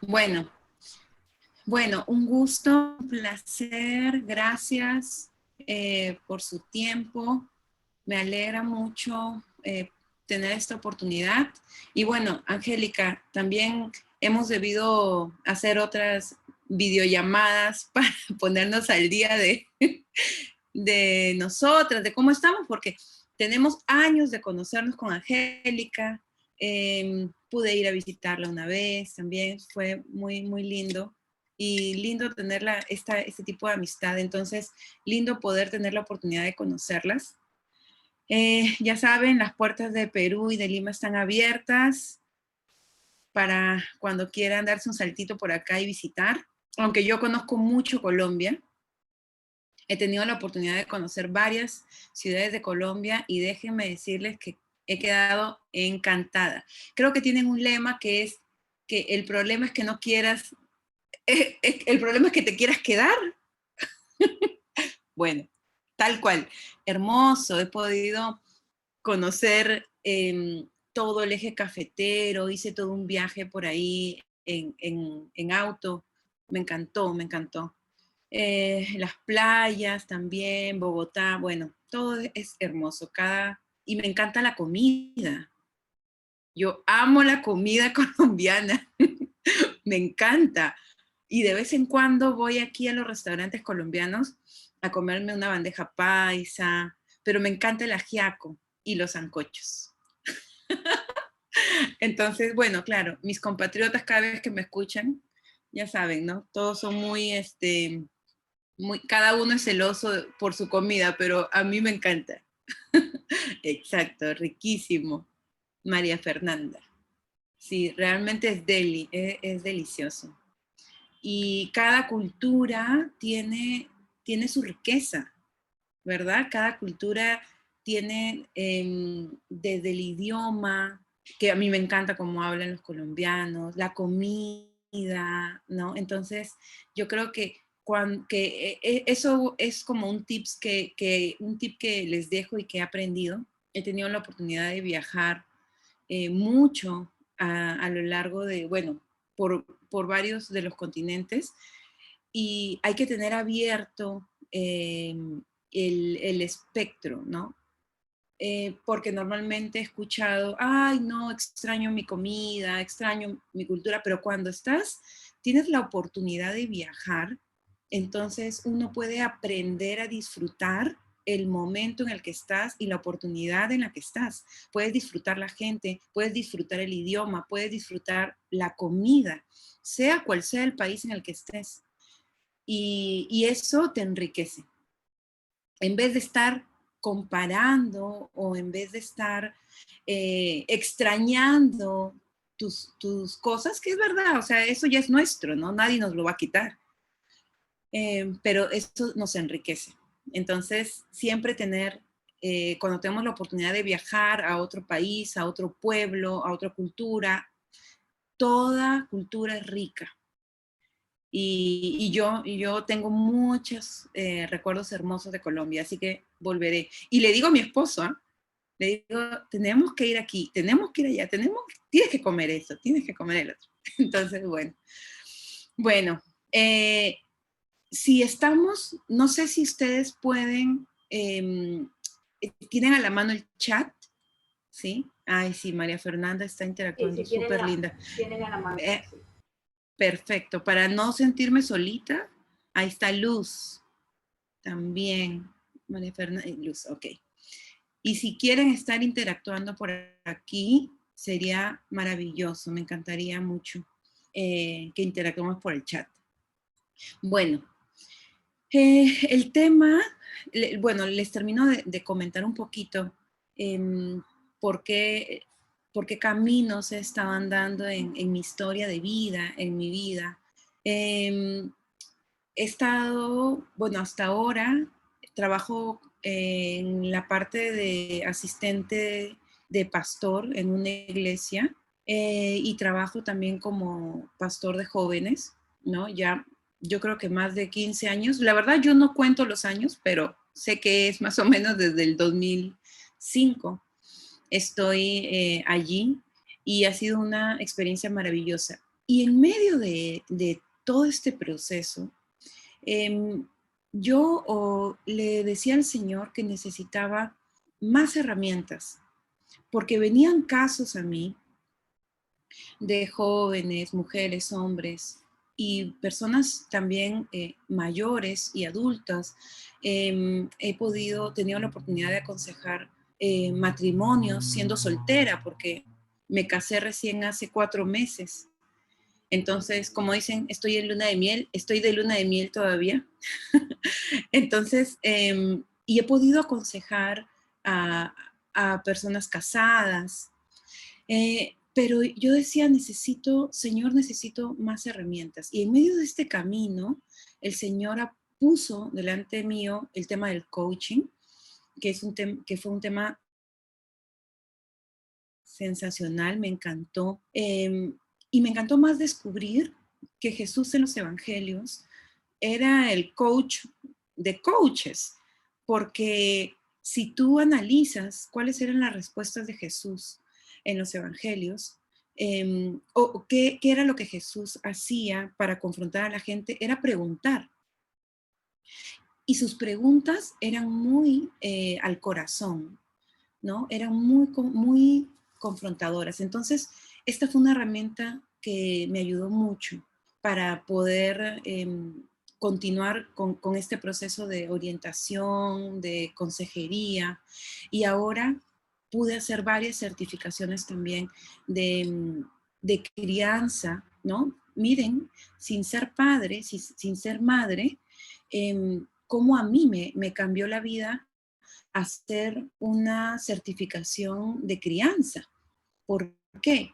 Bueno, bueno, un gusto, un placer, gracias por su tiempo. Me alegra mucho tener esta oportunidad. Y bueno, Angélica, también hemos debido hacer otras videollamadas para ponernos al día de nosotras, de cómo estamos, porque tenemos años de conocernos con Angélica. Pude ir a visitarla una vez también, fue muy, muy lindo. Y lindo tener este tipo de amistad. Entonces, lindo poder tener la oportunidad de conocerlas. Ya saben, las puertas de Perú y de Lima están abiertas para cuando quieran darse un saltito por acá y visitar. Aunque yo conozco mucho Colombia, he tenido la oportunidad de conocer varias ciudades de Colombia y déjenme decirles que he quedado encantada. Creo que tienen un lema que es que el problema es que no quieras, el problema es que te quieras quedar. Bueno, tal cual. Hermoso, he podido conocer todo el eje cafetero, hice todo un viaje por ahí en auto, me encantó, me encantó. Las playas también, Bogotá, bueno, todo es hermoso, y me encanta la comida. Yo amo la comida colombiana, me encanta. Y de vez en cuando voy aquí a los restaurantes colombianos a comerme una bandeja paisa, pero me encanta el ajiaco y los sancochos. Entonces, bueno, claro, mis compatriotas cada vez que me escuchan, ya saben, ¿no? Todos son cada uno es celoso por su comida, pero a mí me encanta. Exacto, riquísimo. María Fernanda. Sí, realmente es delicioso. Y cada cultura tiene su riqueza, ¿verdad? Cada cultura tiene desde el idioma, que a mí me encanta cómo hablan los colombianos, la comida, ¿no? Entonces, yo creo que, eso es como un tip que les dejo y que he aprendido. He tenido la oportunidad de viajar mucho a lo largo de, bueno, por varios de los continentes y hay que tener abierto el espectro, ¿no? Porque normalmente he escuchado, ay, no, extraño mi comida, extraño mi cultura, pero cuando tienes la oportunidad de viajar, entonces uno puede aprender a disfrutar el momento en el que estás y la oportunidad en la que estás. Puedes disfrutar la gente, puedes disfrutar el idioma, puedes disfrutar la comida, sea cual sea el país en el que estés. Y eso te enriquece. En vez de estar comparando o en vez de estar extrañando tus cosas, que es verdad, o sea, eso ya es nuestro, ¿no? Nadie nos lo va a quitar. Pero eso nos enriquece. Entonces, siempre cuando tenemos la oportunidad de viajar a otro país, a otro pueblo, a otra cultura, toda cultura es rica. Y yo tengo muchos recuerdos hermosos de Colombia, así que volveré. Y le digo a mi esposo, ¿eh? Le digo, tenemos que ir aquí, tenemos que ir allá, tienes que comer eso, tienes que comer el otro. Entonces, bueno, eh, si estamos, no sé si ustedes tienen a la mano el chat, ¿sí? Ay, sí, María Fernanda está Sí, interactuando, sí, súper linda. tienen a la mano. Eh, Sí. Perfecto, para no sentirme solita, ahí está Luz también. María Fernanda y Luz, ok. Y si quieren estar interactuando por aquí, sería maravilloso, me encantaría mucho que interactuemos por el chat. Bueno, el tema, bueno, les termino de comentar un poquito eh, por, qué, por qué caminos se estaban dando en mi historia de vida, en mi vida. Eh, He estado, bueno, hasta ahora trabajo en la parte de asistente de pastor en una iglesia y trabajo también como pastor de jóvenes, ¿no? Ya yo creo que más de 15 años. La verdad yo no cuento los años, pero sé que es más o menos desde el 2005. Estoy allí y ha sido una experiencia maravillosa. Y en medio de todo este proceso, yo le decía al Señor que necesitaba más herramientas, porque venían casos a mí de jóvenes, mujeres, hombres y personas también mayores y adultas. Tenido la oportunidad de aconsejar matrimonios siendo soltera, porque me casé recién hace 4 meses. Entonces, como dicen, estoy en luna de miel, estoy de luna de miel todavía. Entonces, y he podido aconsejar a, a personas casadas, pero yo decía, Señor, necesito más herramientas. Y en medio de este camino, el Señor puso delante mío el tema del coaching, que fue un tema sensacional, me encantó. Y me encantó más descubrir que Jesús en los evangelios era el coach de coaches, porque si tú analizas cuáles eran las respuestas de Jesús en los evangelios, o qué era lo que Jesús hacía para confrontar a la gente, era preguntar. Y sus preguntas eran muy al corazón, ¿no? Eran muy confrontadoras. Entonces, esta fue una herramienta que me ayudó mucho para poder continuar con este proceso de orientación, de consejería, y ahora pude hacer varias certificaciones también de crianza, ¿no? Miren, sin ser padre, sin ser madre, cómo a mí me cambió la vida hacer una certificación de crianza. ¿Por qué?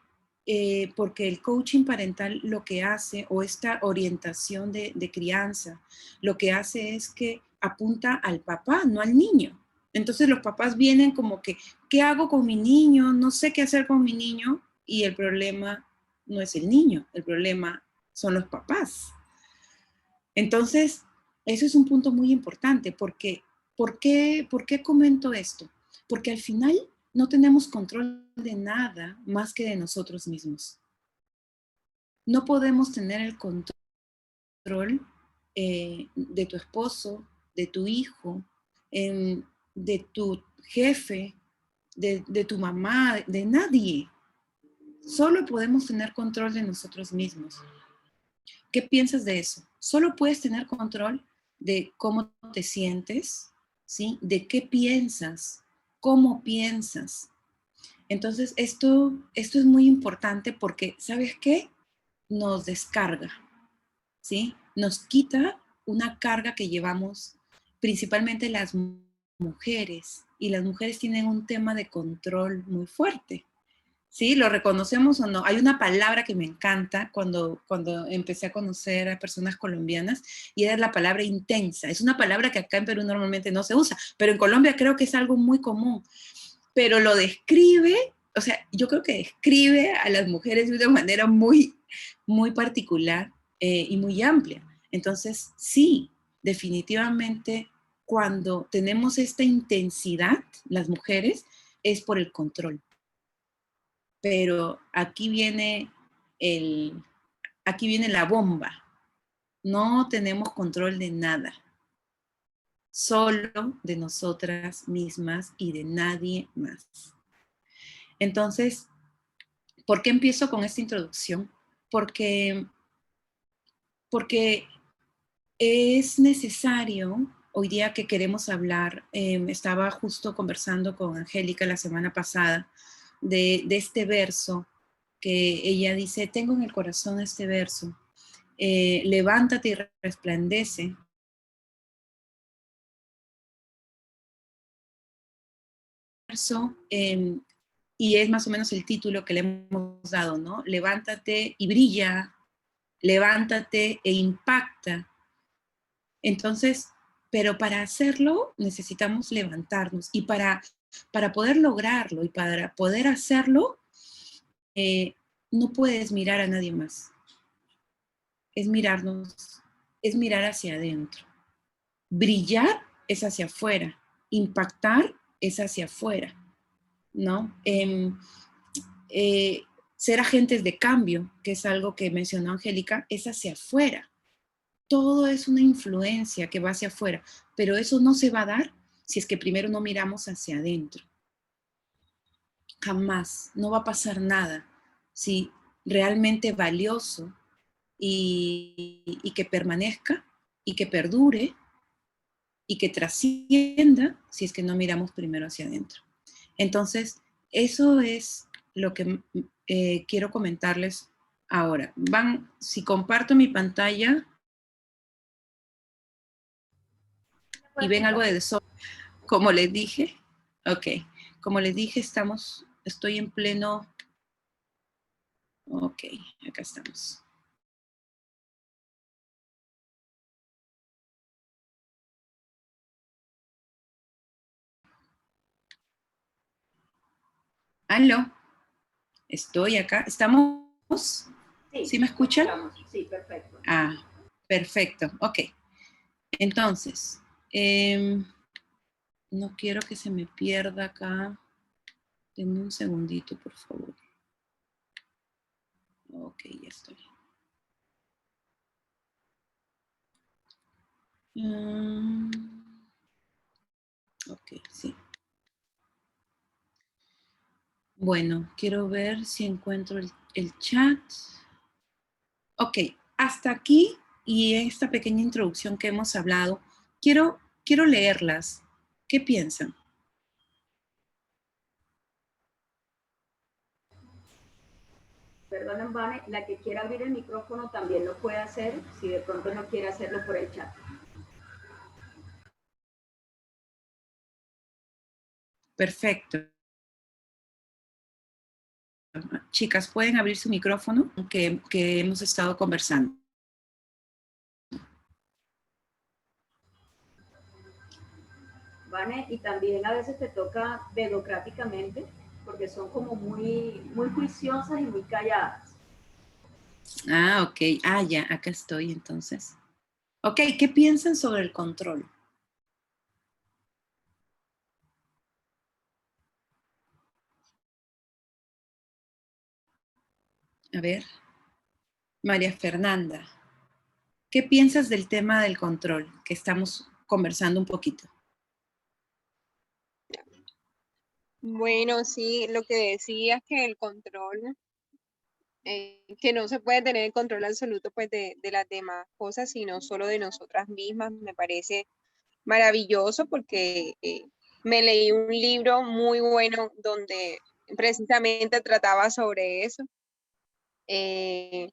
Porque el coaching parental lo que hace, o esta orientación de crianza, lo que hace es que apunta al papá, no al niño. Entonces los papás vienen como que, ¿qué hago con mi niño? No sé qué hacer con mi niño, y el problema no es el niño, el problema son los papás. Entonces, eso es un punto muy importante, porque ¿por qué comento esto? Porque al final no tenemos control de nada más que de nosotros mismos. No podemos tener el control de tu esposo, de tu hijo, de tu jefe, de tu mamá, de nadie. Solo podemos tener control de nosotros mismos. ¿Qué piensas de eso? Solo puedes tener control de cómo te sientes, ¿sí? De qué piensas, cómo piensas. Entonces, esto es muy importante porque, ¿sabes qué? Nos descarga, ¿sí? Nos quita una carga que llevamos principalmente las mujeres, y las mujeres tienen un tema de control muy fuerte. ¿Sí? ¿Lo reconocemos o no? Hay una palabra que me encanta cuando empecé a conocer a personas colombianas, y era la palabra intensa. Es una palabra que acá en Perú normalmente no se usa, pero en Colombia creo que es algo muy común. Pero lo describe, o sea, yo creo que describe a las mujeres de una manera muy particular y muy amplia. Entonces, sí, definitivamente, cuando tenemos esta intensidad, las mujeres, es por el control. Pero aquí viene la bomba. No tenemos control de nada, solo de nosotras mismas y de nadie más. Entonces, ¿por qué empiezo con esta introducción? Porque, porque es necesario, hoy día que queremos hablar, estaba justo conversando con Angélica la semana pasada de este verso que ella dice, tengo en el corazón este verso, levántate y resplandece. Y es más o menos el título que le hemos dado, ¿no? Levántate y brilla, levántate e impacta. Entonces, pero para hacerlo necesitamos levantarnos, y para poder lograrlo y para poder hacerlo, eh, no puedes mirar a nadie más. Es mirarnos, es mirar hacia adentro. Brillar es hacia afuera, impactar es hacia afuera, ¿no? Eh, ser agentes de cambio, que es algo que mencionó Angélica, es hacia afuera. Todo es una influencia que va hacia afuera, pero eso no se va a dar si es que primero no miramos hacia adentro. Jamás, no va a pasar nada si realmente valioso y que permanezca y que perdure y que trascienda si es que no miramos primero hacia adentro. Entonces, eso es lo que quiero comentarles ahora. Si comparto mi pantalla y ven algo de desorden, como les dije, ok, como les dije, estoy en pleno, ok, acá estamos. Aló, estoy acá, ¿estamos? ¿Sí me escuchan? Sí, perfecto. Ah, perfecto, ok. Entonces, no quiero que se me pierda acá. Denme un segundito, por favor. Ok, ya estoy. Ok, sí. Bueno, quiero ver si encuentro el chat. Ok, hasta aquí y esta pequeña introducción que hemos hablado, quiero leerlas. ¿Qué piensan? Perdonen, Vane, la que quiera abrir el micrófono también lo puede hacer, si de pronto no quiere hacerlo por el chat. Perfecto. Chicas, pueden abrir su micrófono que hemos estado conversando. Vane, y también a veces te toca democráticamente, porque son como muy juiciosas y muy calladas. Ah, ok. Ah, ya, acá estoy entonces. Ok, ¿qué piensan sobre el control? A ver, María Fernanda, ¿qué piensas del tema del control que estamos conversando un poquito? Bueno, sí, lo que decía es que el control, que no se puede tener el control absoluto pues de las demás cosas, sino solo de nosotras mismas, me parece maravilloso porque me leí un libro muy bueno donde precisamente trataba sobre eso, eh,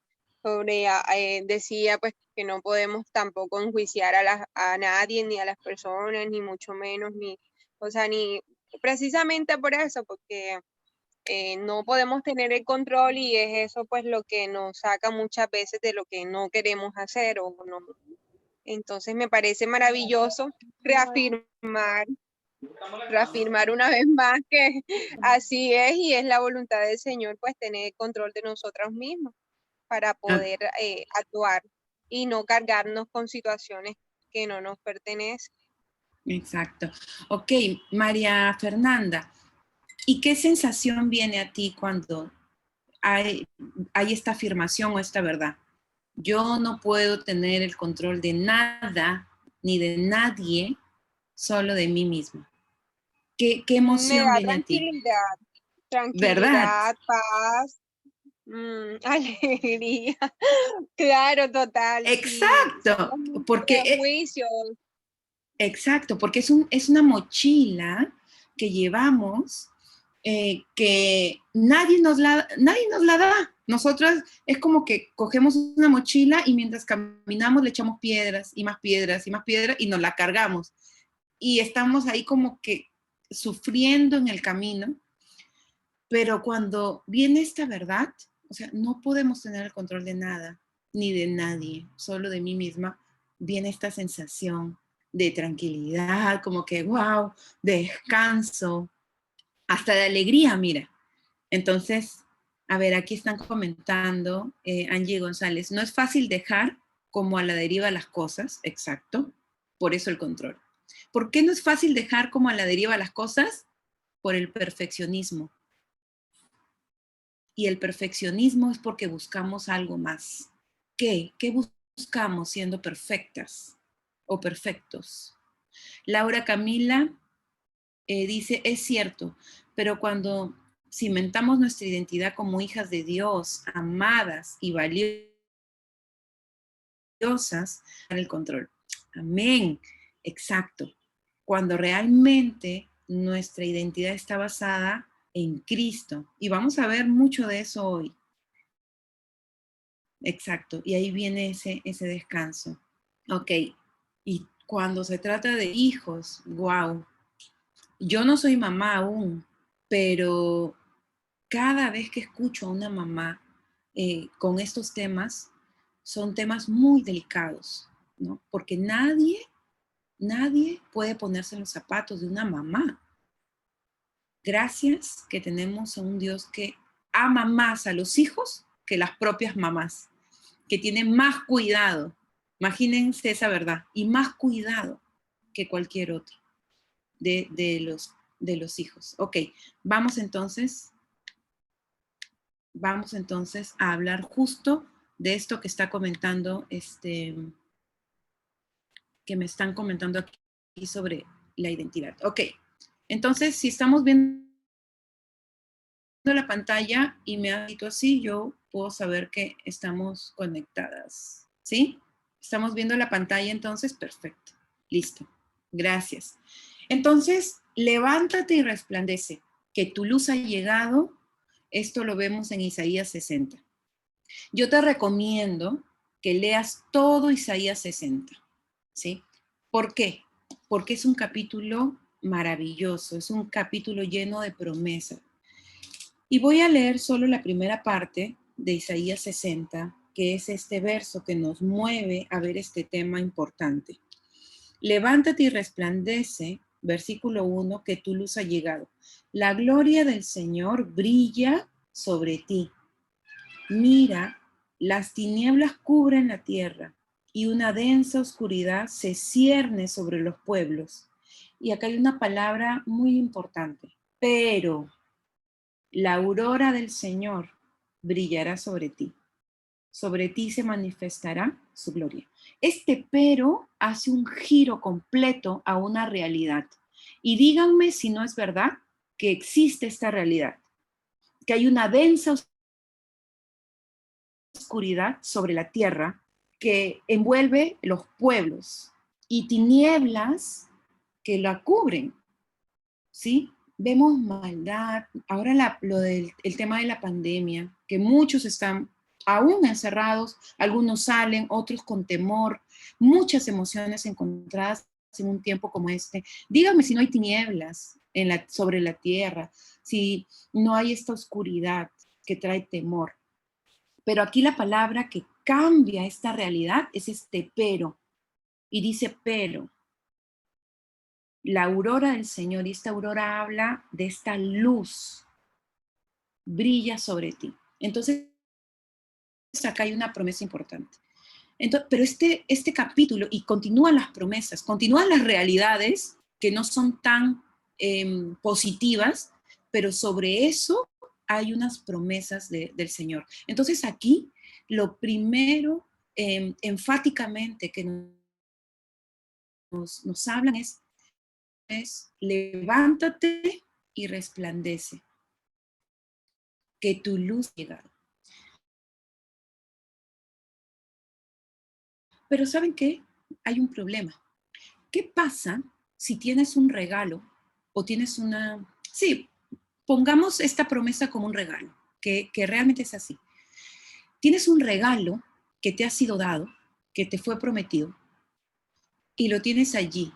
decía pues que no podemos tampoco enjuiciar a nadie, ni a las personas, ni mucho menos, o sea, ni precisamente por eso, porque no podemos tener el control y es eso pues lo que nos saca muchas veces de lo que no queremos hacer o no. Entonces me parece maravilloso reafirmar, reafirmar una vez más que así es y es la voluntad del Señor pues tener el control de nosotros mismos para Ah, poder actuar y no cargarnos con situaciones que no nos pertenecen. exacto. Ok, María Fernanda, ¿y qué sensación viene a ti cuando hay esta afirmación o esta verdad? Yo no puedo tener el control de nada ni de nadie, solo de mí misma. ¿Qué Me emoción da viene a ti? tranquilidad, ¿Verdad? tranquilidad, paz, alegría. Claro, total, sí, Exacto, somos muy porque, prejuicios. exacto, porque es una mochila que llevamos que nadie nos la da. Nosotras es como que cogemos una mochila y mientras caminamos le echamos piedras y más piedras y más piedras y nos la cargamos. Y estamos ahí como que sufriendo en el camino, pero cuando viene esta verdad, o sea, no podemos tener el control de nada, ni de nadie, solo de mí misma, viene esta sensación de tranquilidad, como que, wow, de descanso, hasta de alegría, mira. Entonces, a ver, aquí están comentando, Angie González, no es fácil dejar como a la deriva las cosas, exacto, por eso el control. ¿Por qué no es fácil dejar como a la deriva las cosas? Por el perfeccionismo. Y el perfeccionismo es porque buscamos algo más. ¿Qué? ¿Qué buscamos siendo perfectas o perfectos? Laura Camila dice, es cierto, pero cuando cimentamos nuestra identidad como hijas de Dios, amadas y valiosas, en el control. Amén. Exacto. Cuando realmente nuestra identidad está basada en Cristo. Y vamos a ver mucho de eso hoy. Exacto. Y ahí viene ese descanso. Ok. Y cuando se trata de hijos, wow. Yo no soy mamá aún, pero cada vez que escucho a una mamá con estos temas, son temas muy delicados, ¿no? Porque nadie puede ponerse en los zapatos de una mamá. Gracias que tenemos a un Dios que ama más a los hijos que las propias mamás, que tiene más cuidado. Imagínense esa verdad, y más cuidado que cualquier otro de los hijos. Ok, vamos entonces a hablar justo de esto que está comentando, que me están comentando aquí sobre la identidad. Ok, entonces si estamos viendo la pantalla y me ha dicho así, yo puedo saber que estamos conectadas, ¿sí? ¿Estamos viendo la pantalla entonces? Perfecto, listo, gracias. Entonces, levántate y resplandece, que tu luz ha llegado. Esto lo vemos en Isaías 60. Yo te recomiendo que leas todo Isaías 60, ¿sí? ¿Por qué? Porque es un capítulo maravilloso, es un capítulo lleno de promesas. Y voy a leer solo la primera parte de Isaías 60, que es este verso que nos mueve a ver este tema importante. Levántate y resplandece, versículo 1, que tu luz ha llegado. La gloria del Señor brilla sobre ti. Mira, las tinieblas cubren la tierra y una densa oscuridad se cierne sobre los pueblos. Y acá hay una palabra muy importante, pero la aurora del Señor brillará sobre ti. Sobre ti se manifestará su gloria. Este pero hace un giro completo a una realidad. Y díganme si no es verdad que existe esta realidad, que hay una densa oscuridad sobre la tierra que envuelve los pueblos y tinieblas que la cubren, ¿sí? Vemos maldad, ahora el tema de la pandemia, que muchos están aún encerrados, algunos salen, otros con temor, muchas emociones encontradas en un tiempo como este. Dígame si no hay tinieblas sobre la tierra, si no hay esta oscuridad que trae temor. Pero aquí la palabra que cambia esta realidad es este pero. Y dice pero. La aurora del Señor, y esta aurora habla de esta luz, brilla sobre ti. Entonces, acá hay una promesa importante. Entonces, pero este capítulo, y continúan las promesas, continúan las realidades que no son tan positivas, pero sobre eso hay unas promesas del Señor. Entonces aquí, lo primero enfáticamente que nos hablan es levántate y resplandece, que tu luz ha llegado. Pero ¿saben qué? Hay un problema. ¿Qué pasa si tienes un regalo o tienes una... Sí, pongamos esta promesa como un regalo, que realmente es así. Tienes un regalo que te ha sido dado, que te fue prometido, y lo tienes allí,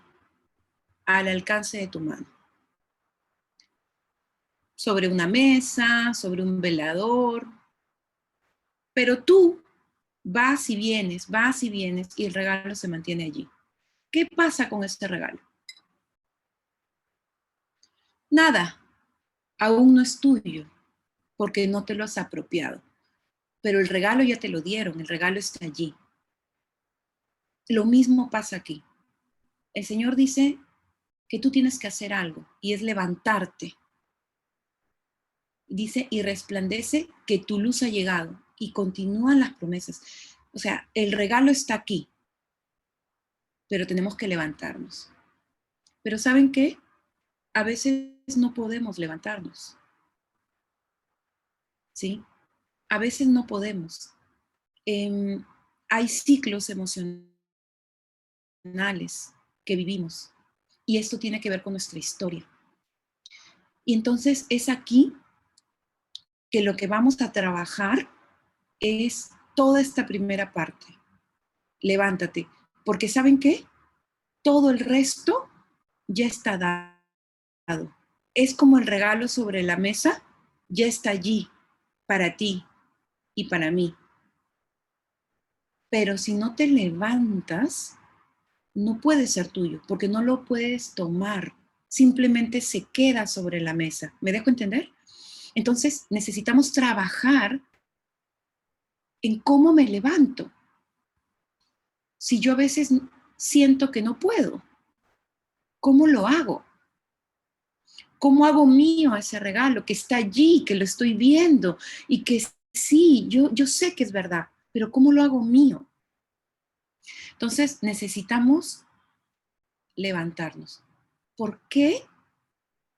al alcance de tu mano. Sobre una mesa, sobre un velador, pero tú vas y vienes, y el regalo se mantiene allí. ¿Qué pasa con este regalo? Nada, aún no es tuyo, porque no te lo has apropiado. Pero el regalo ya te lo dieron, el regalo está allí. Lo mismo pasa aquí. El Señor dice que tú tienes que hacer algo, y es levantarte. Dice, y resplandece que tu luz ha llegado. Y continúan las promesas. O sea, el regalo está aquí, pero tenemos que levantarnos. Pero ¿saben qué? A veces no podemos levantarnos, ¿sí? A veces no podemos. Hay ciclos emocionales que vivimos y esto tiene que ver con nuestra historia. Y entonces es aquí que lo que vamos a trabajar es toda esta primera parte. Levántate, porque ¿saben qué? Todo el resto ya está dado. Es como el regalo sobre la mesa, ya está allí para ti y para mí. Pero si no te levantas, no puede ser tuyo, porque no lo puedes tomar. Simplemente se queda sobre la mesa. ¿Me dejo entender? Entonces necesitamos trabajar en cómo me levanto. Si yo a veces siento que no puedo, ¿cómo lo hago? ¿Cómo hago mío ese regalo que está allí, que lo estoy viendo y que sí, yo sé que es verdad, pero ¿cómo lo hago mío? Entonces necesitamos levantarnos. ¿Por qué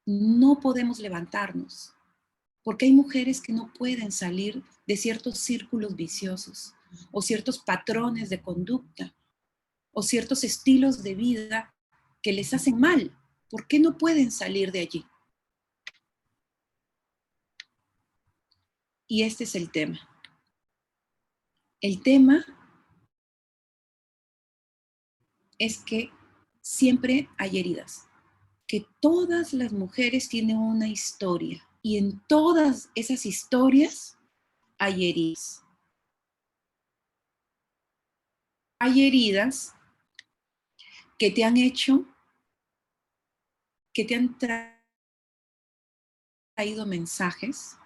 no podemos levantarnos? Porque hay mujeres que no pueden salir de ciertos círculos viciosos o ciertos patrones de conducta o ciertos estilos de vida que les hacen mal. ¿Por qué no pueden salir de allí? Y este es el tema. El tema es que siempre hay heridas, que todas las mujeres tienen una historia y en todas esas historias hay heridas. Hay heridas que te han hecho, que te han traído mensajes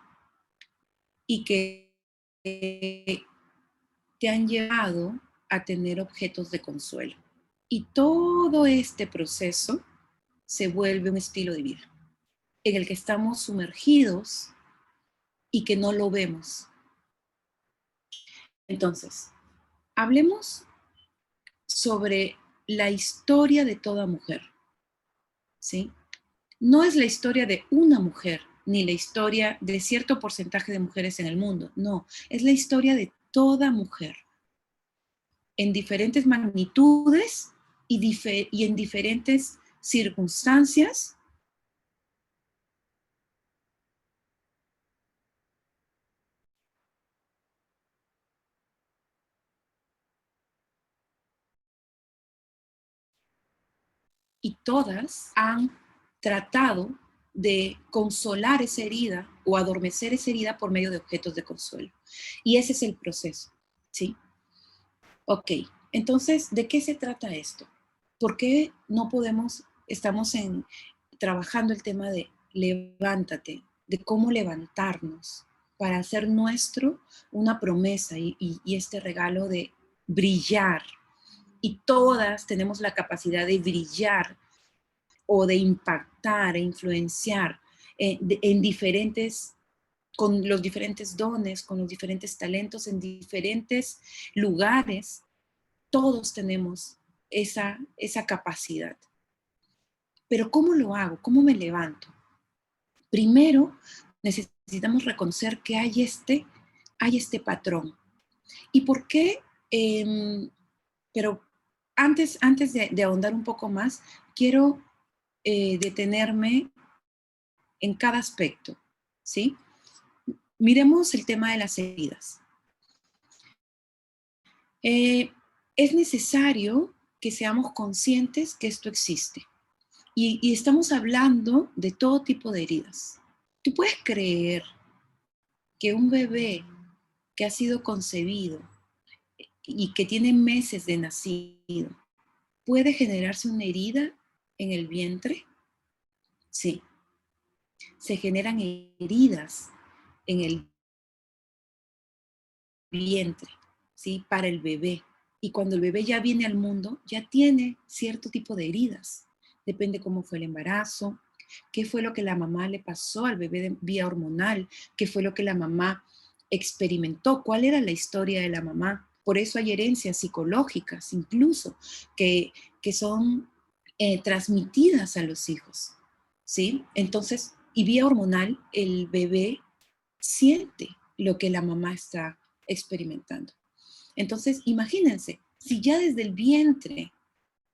y que te han llevado a tener objetos de consuelo. Y todo este proceso se vuelve un estilo de vida en el que estamos sumergidos y que no lo vemos. Entonces, hablemos sobre la historia de toda mujer, ¿sí? No es la historia de una mujer, ni la historia de cierto porcentaje de mujeres en el mundo, no, es la historia de toda mujer, en diferentes magnitudes y en diferentes circunstancias. Y todas han tratado de consolar esa herida o adormecer esa herida por medio de objetos de consuelo. Y ese es el proceso, ¿sí? Ok, entonces, ¿de qué se trata esto? ¿Por qué no podemos, trabajando el tema de levántate, de cómo levantarnos para hacer nuestro una promesa y este regalo de brillar? Y todas tenemos la capacidad de brillar o de impactar e influenciar en diferentes, con los diferentes dones, con los diferentes talentos, en diferentes lugares. Todos tenemos esa capacidad. Pero ¿cómo lo hago? ¿Cómo me levanto? Primero, necesitamos reconocer que hay este patrón. ¿Y por qué? Pero antes de ahondar un poco más, quiero detenerme en cada aspecto, ¿sí? Miremos el tema de las heridas. Es necesario que seamos conscientes que esto existe. Y estamos hablando de todo tipo de heridas. ¿Tú puedes creer que un bebé que ha sido concebido y que tiene meses de nacido puede generarse una herida en el vientre? Sí, se generan heridas en el vientre, ¿sí? Para el bebé. Y cuando el bebé ya viene al mundo, ya tiene cierto tipo de heridas. Depende cómo fue el embarazo, qué fue lo que la mamá le pasó al bebé de vía hormonal, qué fue lo que la mamá experimentó, cuál era la historia de la mamá. Por eso hay herencias psicológicas incluso que son transmitidas a los hijos, ¿sí? Entonces, y vía hormonal, el bebé siente lo que la mamá está experimentando. Entonces, imagínense, si ya desde el vientre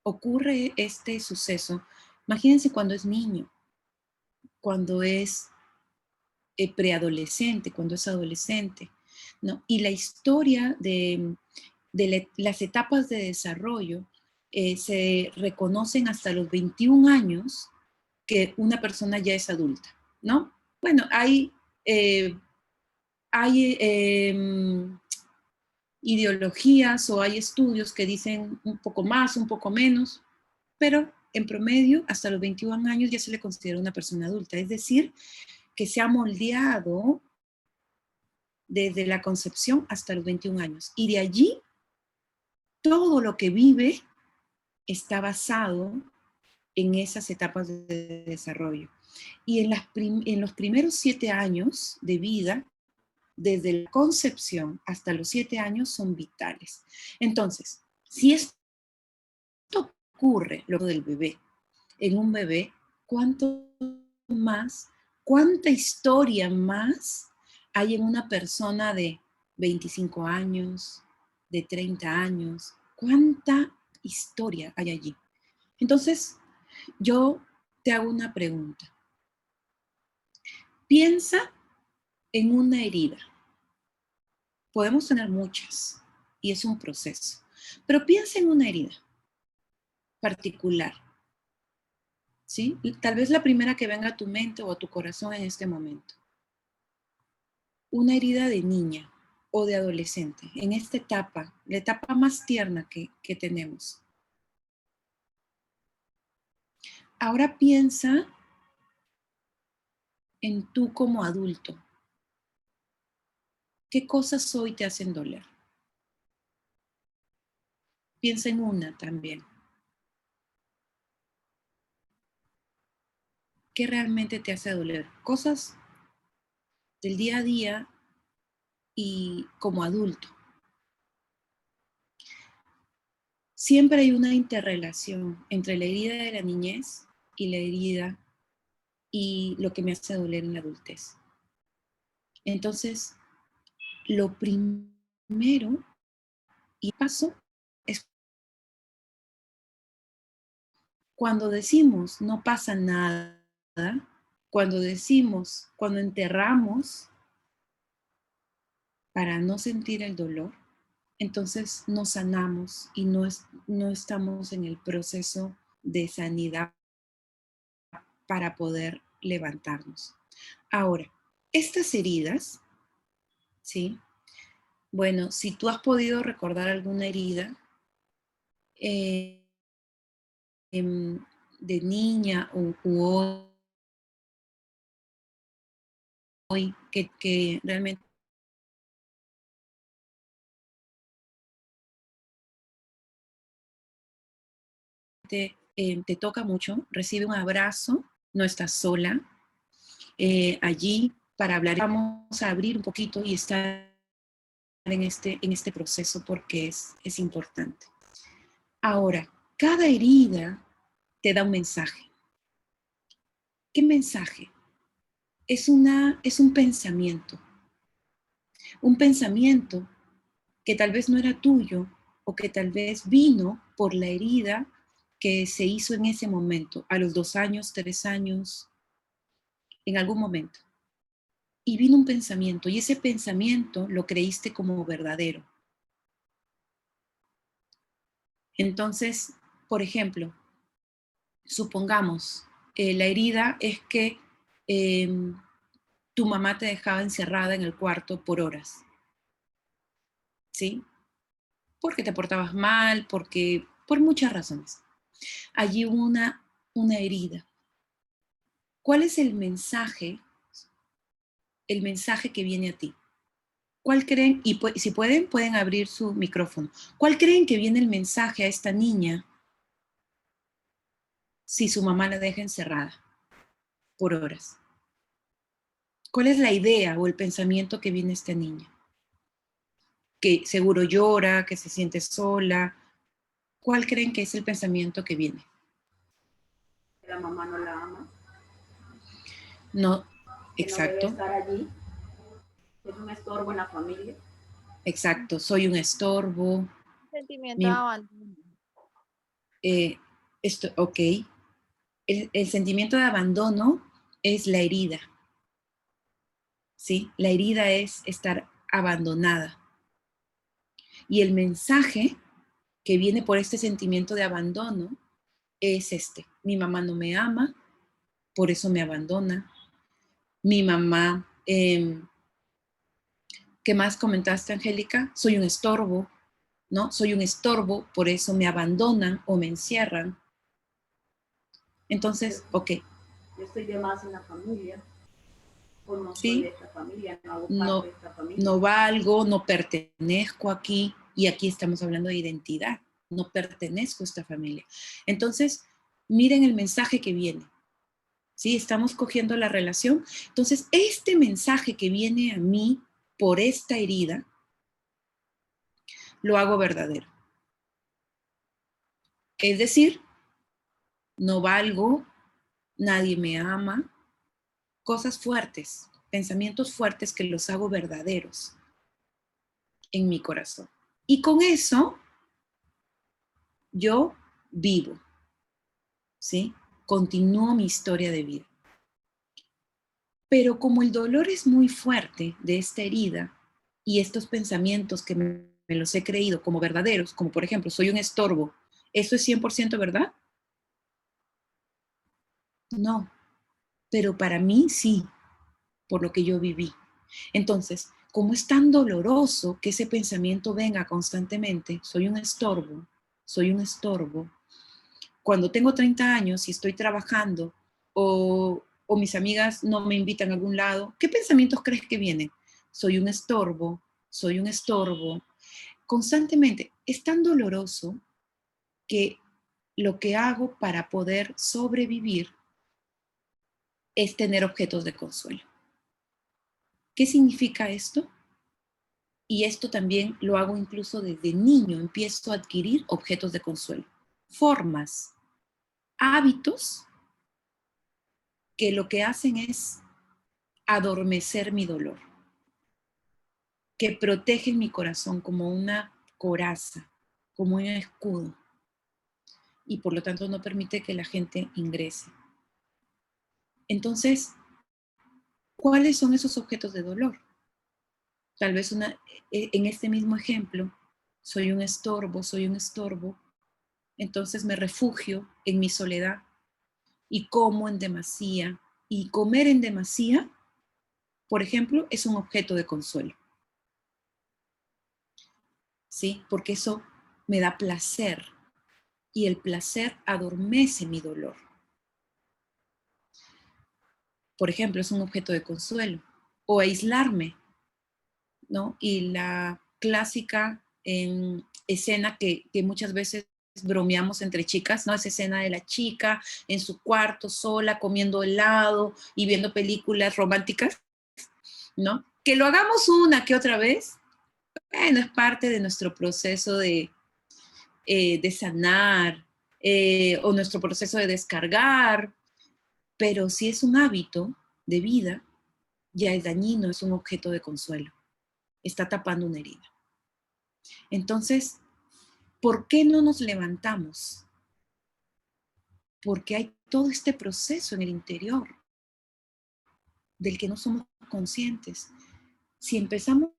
ocurre este suceso, imagínense cuando es niño, cuando es preadolescente, cuando es adolescente, ¿no? Y la historia de las etapas de desarrollo se reconocen hasta los 21 años que una persona ya es adulta, ¿no? Bueno, hay ideologías o hay estudios que dicen un poco más, un poco menos, pero en promedio hasta los 21 años ya se le considera una persona adulta, es decir, que se ha moldeado desde la concepción hasta los 21 años. Y de allí, todo lo que vive está basado en esas etapas de desarrollo. Y en los primeros 7 años de vida, desde la concepción hasta los 7 años, son vitales. Entonces, si esto ocurre, lo del bebé, en un bebé, ¿cuánto más, cuánta historia más hay en una persona de 25 años, de 30 años? ¿Cuánta historia hay allí? Entonces, yo te hago una pregunta. Piensa en una herida. Podemos tener muchas y es un proceso, pero piensa en una herida particular, ¿sí? Tal vez la primera que venga a tu mente o a tu corazón en este momento. Una herida de niña o de adolescente, en esta etapa, la etapa más tierna que tenemos. Ahora piensa en tú como adulto. ¿Qué cosas hoy te hacen doler? Piensa en una también. ¿Qué realmente te hace doler? Cosas del día a día y como adulto. Siempre hay una interrelación entre la herida de la niñez y la herida y lo que me hace doler en la adultez. Entonces, lo primero y paso es cuando decimos no pasa nada, cuando decimos, cuando enterramos para no sentir el dolor, entonces nos sanamos y no estamos en el proceso de sanidad para poder levantarnos. Ahora, estas heridas, ¿sí? Bueno, si tú has podido recordar alguna herida eh, de niña u hoy que realmente te toca mucho, recibe un abrazo, no estás sola, allí para hablar. Vamos a abrir un poquito y estar en este proceso porque es importante. Ahora, cada herida te da un mensaje. ¿Qué mensaje? Es un pensamiento. Un pensamiento que tal vez no era tuyo o que tal vez vino por la herida que se hizo en ese momento, a los 2 años, 3 años, en algún momento. Y vino un pensamiento y ese pensamiento lo creíste como verdadero. Entonces, por ejemplo, supongamos, la herida es que eh, tu mamá te dejaba encerrada en el cuarto por horas, ¿sí? Porque te portabas mal, por muchas razones. Allí hubo una herida. ¿Cuál es el mensaje que viene a ti? ¿Cuál creen? Y si pueden abrir su micrófono. ¿Cuál creen que viene el mensaje a esta niña si su mamá la deja encerrada? por horas. ¿Cuál es la idea o el pensamiento que viene esta niña? Que seguro llora, que se siente sola. ¿Cuál creen que es el pensamiento que viene? Que la mamá no la ama. No, Que no debe exacto, estar allí. Que es un estorbo en la familia. exacto. Soy un estorbo. Sentimiento de Mi, abandono. ok. El sentimiento de abandono es la herida, ¿sí? La herida es estar abandonada. Y el mensaje que viene por este sentimiento de abandono es este. Mi mamá no me ama, por eso me abandona. Mi mamá, ¿qué más comentaste, Angélica? Soy un estorbo, ¿no? Soy un estorbo, por eso me abandonan o me encierran. Entonces, ok, Yo estoy de más en la familia, o no soy de ¿sí? esta familia, no hago No, parte de esta familia. no valgo, no pertenezco aquí, y aquí estamos hablando de identidad, no pertenezco a esta familia. Entonces, miren el mensaje que viene, ¿sí? Estamos cogiendo la relación. Entonces, este mensaje que viene a mí por esta herida, lo hago verdadero. Es decir, no valgo, nadie me ama, cosas fuertes, pensamientos fuertes que los hago verdaderos en mi corazón. Y con eso yo vivo, ¿sí? Continúo mi historia de vida. Pero como el dolor es muy fuerte de esta herida y estos pensamientos que me los he creído como verdaderos, como por ejemplo, soy un estorbo, ¿eso es 100% verdad? No, pero para mí sí, por lo que yo viví. Entonces, como es tan doloroso que ese pensamiento venga constantemente, soy un estorbo, cuando tengo 30 años y estoy trabajando o mis amigas no me invitan a algún lado, ¿qué pensamientos crees que vienen? Soy un estorbo, soy un estorbo. Constantemente, es tan doloroso que lo que hago para poder sobrevivir es tener objetos de consuelo. ¿Qué significa esto? Y esto también lo hago incluso desde niño, empiezo a adquirir objetos de consuelo, formas, hábitos que lo que hacen es adormecer mi dolor, que protegen mi corazón como una coraza, como un escudo, y por lo tanto no permite que la gente ingrese. Entonces, ¿cuáles son esos objetos de dolor? Tal vez en este mismo ejemplo, soy un estorbo, entonces me refugio en mi soledad y como en demasía. Y comer en demasía, por ejemplo, es un objeto de consuelo, ¿sí? Porque eso me da placer y el placer adormece mi dolor. Por ejemplo, es un objeto de consuelo. O aislarme, ¿no? Y la clásica escena que muchas veces bromeamos entre chicas, ¿no? Esa escena de la chica en su cuarto sola comiendo helado y viendo películas románticas, ¿no? Que lo hagamos una que otra vez, bueno, es parte de nuestro proceso de sanar o nuestro proceso de descargar, pero si es un hábito de vida, ya es dañino, es un objeto de consuelo, está tapando una herida. Entonces, ¿por qué no nos levantamos? Porque hay todo este proceso en el interior del que no somos conscientes. Si empezamos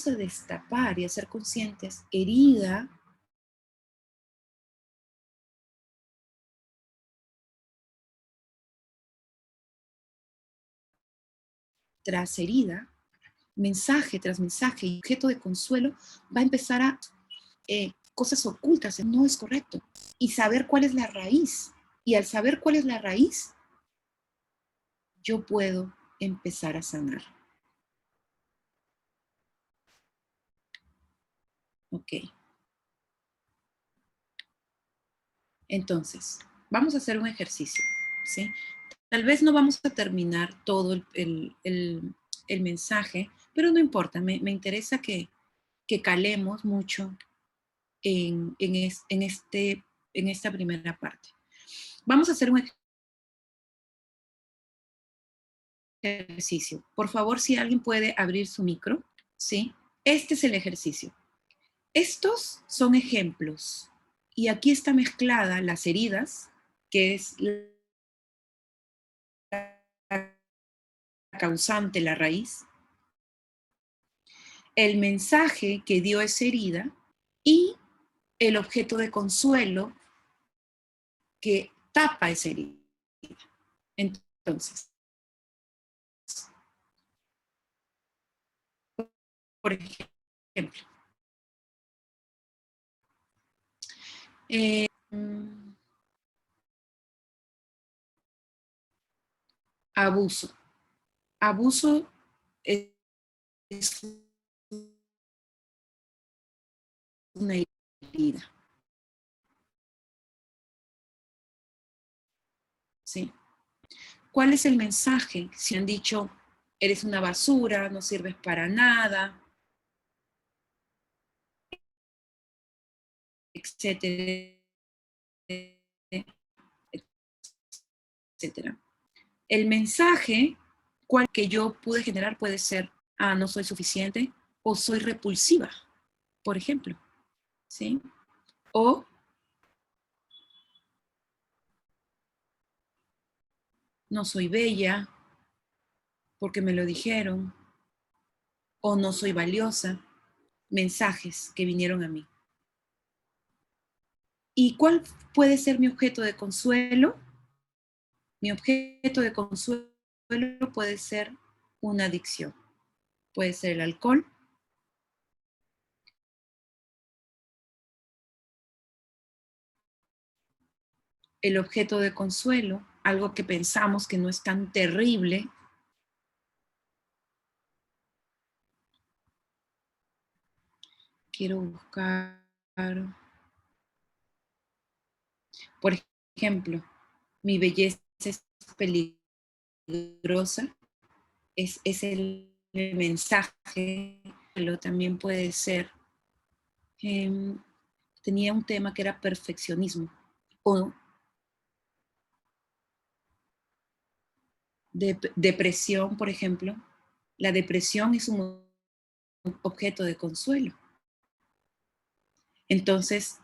a destapar y a ser conscientes, herida tras herida, mensaje tras mensaje y objeto de consuelo, va a empezar a cosas ocultas, no es correcto. Y saber cuál es la raíz. Y al saber cuál es la raíz, yo puedo empezar a sanar. Ok. Entonces, vamos a hacer un ejercicio. ¿sí? Tal vez no vamos a terminar todo el mensaje, pero no importa, me interesa que calemos mucho en esta primera parte. Vamos a hacer un ejercicio. Por favor, si alguien puede abrir su micro, ¿sí? Este es el ejercicio. Estos son ejemplos. Y aquí está mezclada las heridas, que es la causante, la raíz, el mensaje que dio esa herida y el objeto de consuelo que tapa esa herida. Entonces, por ejemplo, eh, abuso. Abuso es una herida. ¿Sí? ¿Cuál es el mensaje? Si han dicho, eres una basura, no sirves para nada, etcétera, etcétera. El mensaje cual que yo pude generar puede ser, no soy suficiente, o soy repulsiva, por ejemplo, ¿sí? O no soy bella porque me lo dijeron, o no soy valiosa, mensajes que vinieron a mí. ¿Y cuál puede ser mi objeto de consuelo? Mi objeto de consuelo puede ser una adicción. Puede ser el alcohol, el objeto de consuelo, algo que pensamos que no es tan terrible. Quiero buscar, por ejemplo, mi belleza es peligrosa, es el mensaje, pero también puede ser, tenía un tema que era perfeccionismo, o depresión, por ejemplo. La depresión es un objeto de consuelo. Entonces,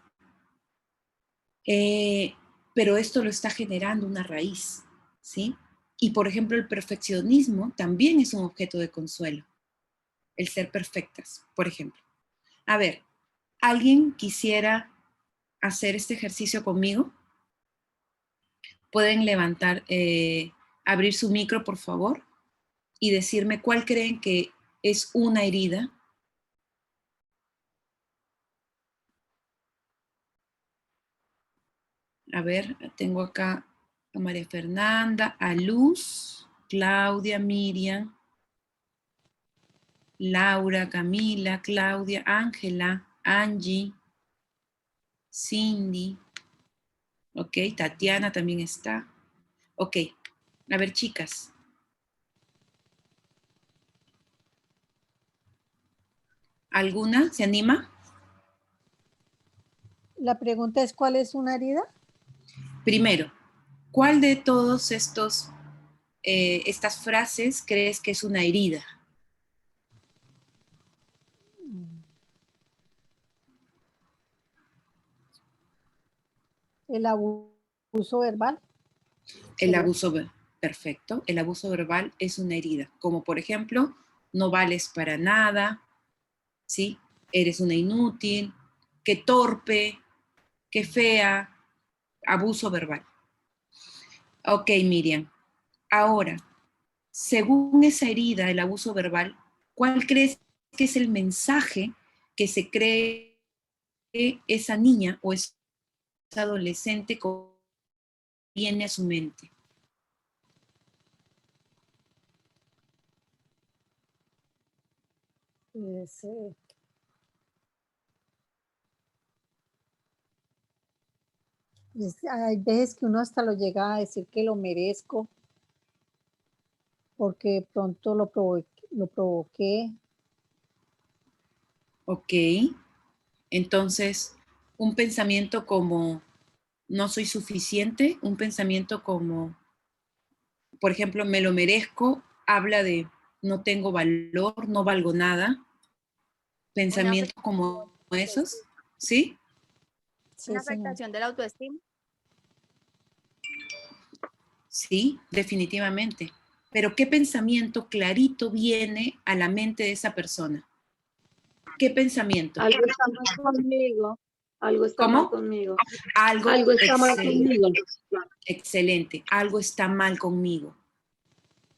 pero esto lo está generando una raíz, ¿sí? Y por ejemplo, el perfeccionismo también es un objeto de consuelo, el ser perfectas, por ejemplo. A ver, ¿alguien quisiera hacer este ejercicio conmigo? Pueden levantar, abrir su micro, por favor, y decirme cuál creen que es una herida. A ver, tengo acá a María Fernanda, a Luz, Claudia, Miriam, Laura, Camila, Claudia, Ángela, Angie, Cindy, ok, Tatiana también está. Ok, a ver, chicas. ¿Alguna se anima? La pregunta es, ¿cuál es una herida? Primero, ¿cuál de todos estas frases crees que es una herida? El abuso verbal. El abuso, perfecto, el abuso verbal es una herida, como por ejemplo, no vales para nada, ¿sí? Eres una inútil, qué torpe, qué fea, abuso verbal. Ok, Miriam. Ahora, según esa herida, el abuso verbal, ¿cuál crees que es el mensaje que se cree esa niña o esa adolescente que viene a su mente? Hay veces que uno hasta lo llega a decir que lo merezco porque de pronto lo provoqué. Ok. Entonces, un pensamiento como no soy suficiente, un pensamiento como, por ejemplo, me lo merezco, habla de no tengo valor, no valgo nada, Una pensamientos afectación como de la esos, autoestima. ¿sí? Sí, Una señor. afectación de la autoestima. Sí, definitivamente. Pero ¿qué pensamiento clarito viene a la mente de esa persona? ¿Qué pensamiento? Algo está mal conmigo. Algo está mal ¿Cómo? conmigo. Algo Algo está mal excelente, conmigo. excelente. Algo está mal conmigo.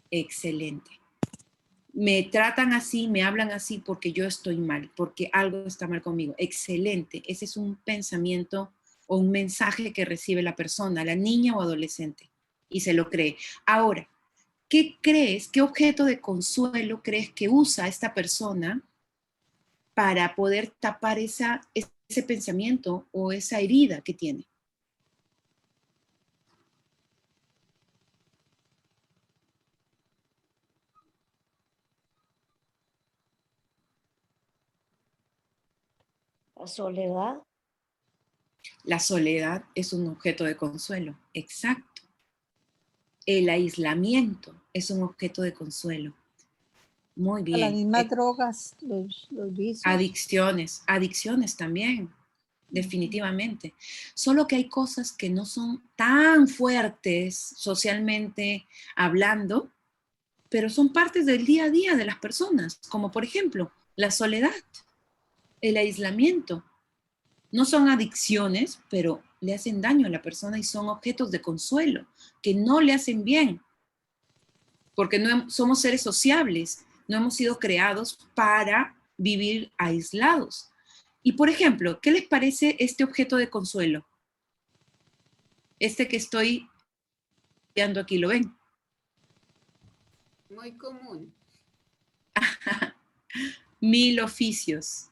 Excelente. Me tratan así, me hablan así porque yo estoy mal, porque algo está mal conmigo. Excelente. Ese es un pensamiento o un mensaje que recibe la persona, la niña o adolescente, y se lo cree. Ahora, ¿qué crees, qué objeto de consuelo crees que usa esta persona para poder tapar ese pensamiento o esa herida que tiene? La soledad. La soledad es un objeto de consuelo, exacto. El aislamiento es un objeto de consuelo. Muy A las bien. mismas drogas, los vicios. Adicciones también, definitivamente. Solo que hay cosas que no son tan fuertes socialmente hablando, pero son partes del día a día de las personas, como por ejemplo la soledad, el aislamiento. No son adicciones, pero le hacen daño a la persona y son objetos de consuelo, que no le hacen bien, porque no somos seres sociables, no hemos sido creados para vivir aislados. Y por ejemplo, ¿qué les parece este objeto de consuelo? Este que estoy viendo aquí, ¿lo ven? Muy común. 1000 oficios.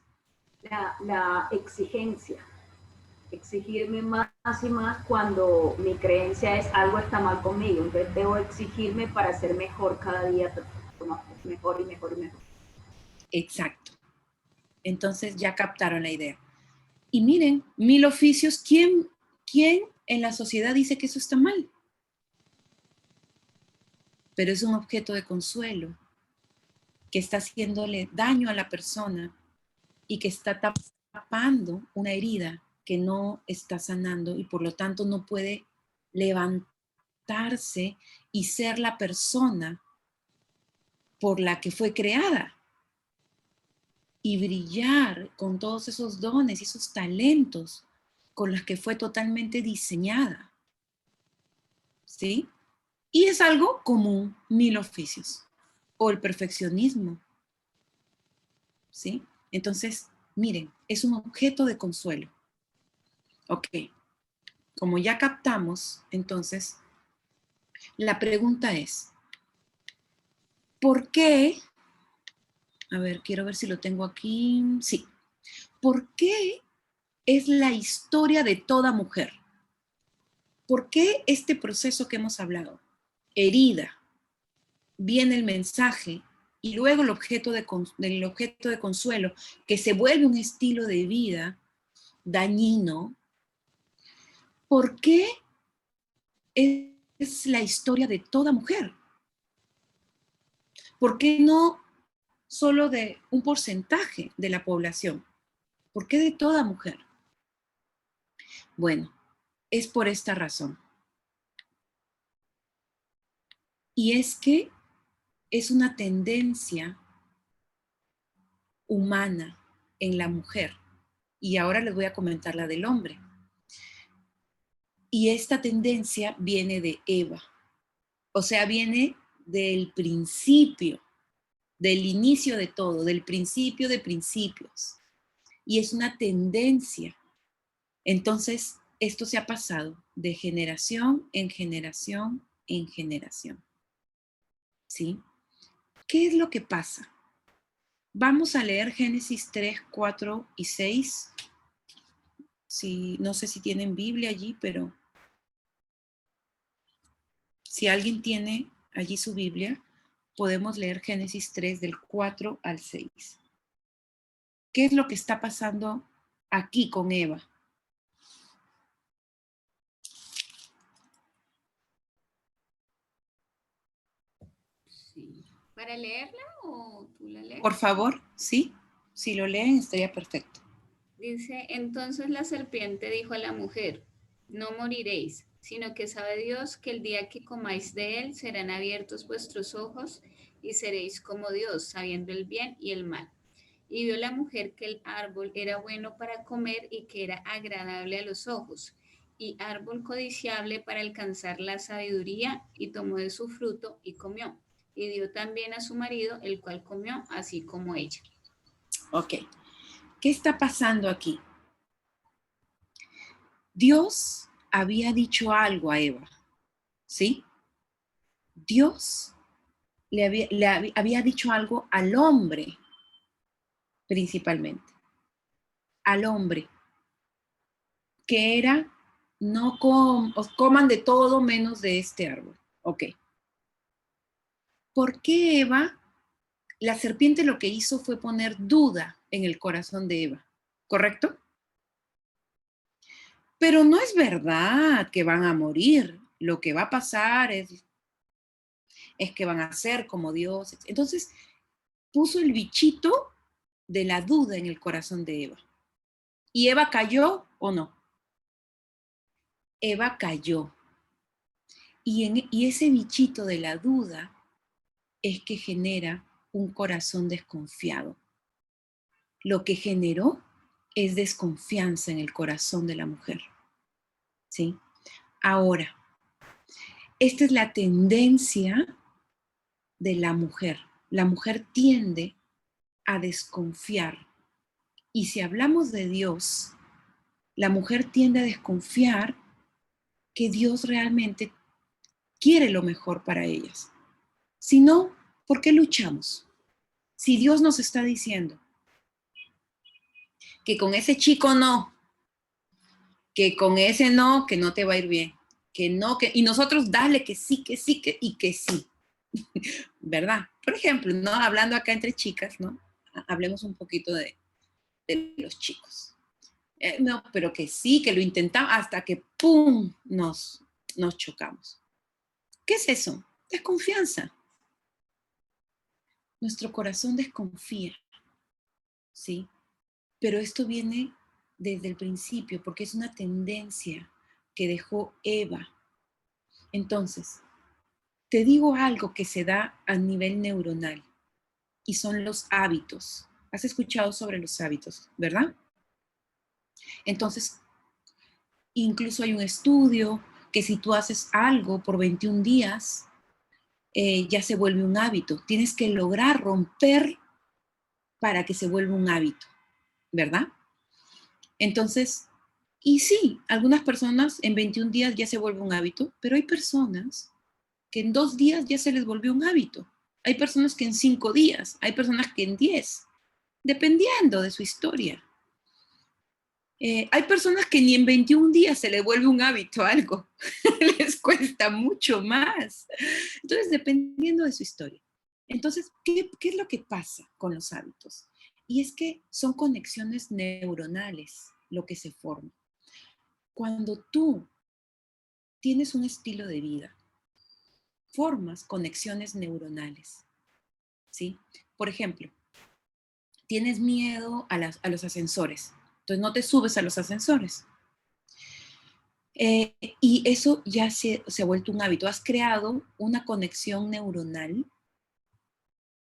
La exigencia. Exigirme más y más cuando mi creencia es algo está mal conmigo. Entonces debo exigirme para ser mejor cada día, mejor y mejor y mejor. Exacto. Entonces ya captaron la idea. Y miren, 1000 oficios, ¿quién en la sociedad dice que eso está mal? Pero es un objeto de consuelo que está haciéndole daño a la persona y que está tapando una herida que no está sanando y por lo tanto no puede levantarse y ser la persona por la que fue creada y brillar con todos esos dones y esos talentos con los que fue totalmente diseñada. ¿Sí? Y es algo común, 1000 oficios. O el perfeccionismo. ¿Sí? Entonces, miren, es un objeto de consuelo. Ok, como ya captamos, entonces, la pregunta es, ¿por qué? A ver, quiero ver si lo tengo aquí. Sí. ¿Por qué es la historia de toda mujer? ¿Por qué este proceso que hemos hablado? Herida, viene el mensaje y luego el objeto del objeto de consuelo, que se vuelve un estilo de vida dañino. ¿Por qué es la historia de toda mujer? ¿Por qué no solo de un porcentaje de la población? ¿Por qué de toda mujer? Bueno, es por esta razón. Y es que es una tendencia humana en la mujer. Y ahora les voy a comentar la del hombre. Y esta tendencia viene de Eva. O sea, viene del principio, del inicio de todo, del principio de principios. Y es una tendencia. Entonces, esto se ha pasado de generación en generación en generación. ¿Sí? ¿Qué es lo que pasa? Vamos a leer Génesis 3, 4 y 6. Sí, no sé si tienen Biblia allí, pero Si alguien tiene allí su Biblia, podemos leer Génesis 3 del 4 al 6. ¿Qué es lo que está pasando aquí con Eva? Sí. ¿Para leerla o tú la lees? Por favor, ¿sí? Si lo leen, estaría perfecto. Dice, entonces la serpiente dijo a la mujer, no moriréis, sino que sabe Dios que el día que comáis de él serán abiertos vuestros ojos y seréis como Dios, sabiendo el bien y el mal. Y vio la mujer que el árbol era bueno para comer y que era agradable a los ojos, y árbol codiciable para alcanzar la sabiduría, y tomó de su fruto y comió. Y dio también a su marido, el cual comió así como ella. Ok. ¿Qué está pasando aquí? Dios había dicho algo a Eva, ¿sí? Dios había dicho algo al hombre, principalmente. Al hombre, que era, no coman de todo menos de este árbol. Ok. ¿Por qué Eva? La serpiente lo que hizo fue poner duda en el corazón de Eva, ¿correcto? Pero no es verdad que van a morir. Lo que va a pasar es que van a ser como Dios. Entonces puso el bichito de la duda en el corazón de Eva. ¿Y Eva cayó o no? Eva cayó. Y ese bichito de la duda es que genera un corazón desconfiado. Lo que generó es desconfianza en el corazón de la mujer. ¿Sí? Ahora, esta es la tendencia de la mujer. La mujer tiende a desconfiar. Y si hablamos de Dios, la mujer tiende a desconfiar que Dios realmente quiere lo mejor para ellas. Si no, ¿por qué luchamos? Si Dios nos está diciendo que con ese chico no, que con ese no, que no te va a ir bien, que no, y nosotros dale que sí, y que sí, ¿verdad? Por ejemplo, ¿no? Hablando acá entre chicas, ¿no? Hablemos un poquito de los chicos. No, pero que sí, que lo intentamos hasta que ¡pum! Nos chocamos. ¿Qué es eso? Desconfianza. Nuestro corazón desconfía, ¿sí? Pero esto viene desde el principio porque es una tendencia que dejó Eva. Entonces, te digo algo que se da a nivel neuronal y son los hábitos. Has escuchado sobre los hábitos, ¿verdad? Entonces, incluso hay un estudio que si tú haces algo por 21 días, ya se vuelve un hábito. Tienes que lograr romper para que se vuelva un hábito, ¿verdad? Entonces, y sí, algunas personas en 21 días ya se vuelve un hábito, pero hay personas que en 2 días ya se les volvió un hábito. Hay personas que en 5 días, hay personas que en 10, dependiendo de su historia. Hay personas que ni en 21 días se les vuelve un hábito algo, les cuesta mucho más. Entonces, dependiendo de su historia. Entonces, ¿qué es lo que pasa con los hábitos? Y es que son conexiones neuronales lo que se forma. Cuando tú tienes un estilo de vida, formas conexiones neuronales, ¿sí? Por ejemplo, tienes miedo a los ascensores, entonces no te subes a los ascensores. Y eso ya se ha vuelto un hábito. Has creado una conexión neuronal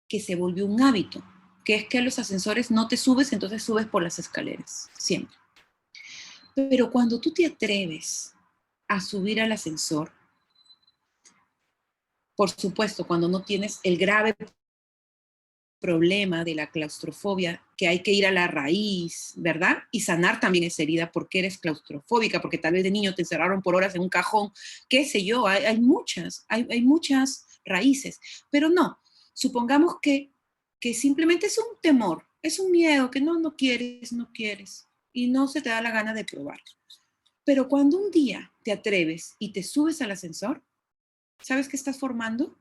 que se volvió un hábito, que es que a los ascensores no te subes, entonces subes por las escaleras, siempre. Pero cuando tú te atreves a subir al ascensor, por supuesto, cuando no tienes el grave problema de la claustrofobia, que hay que ir a la raíz, ¿verdad? Y sanar también esa herida porque eres claustrofóbica, porque tal vez de niño te encerraron por horas en un cajón, qué sé yo, hay muchas raíces, pero no, supongamos que simplemente es un temor, es un miedo que no quieres, y no se te da la gana de probar. Pero cuando un día te atreves y te subes al ascensor, ¿sabes qué estás formando?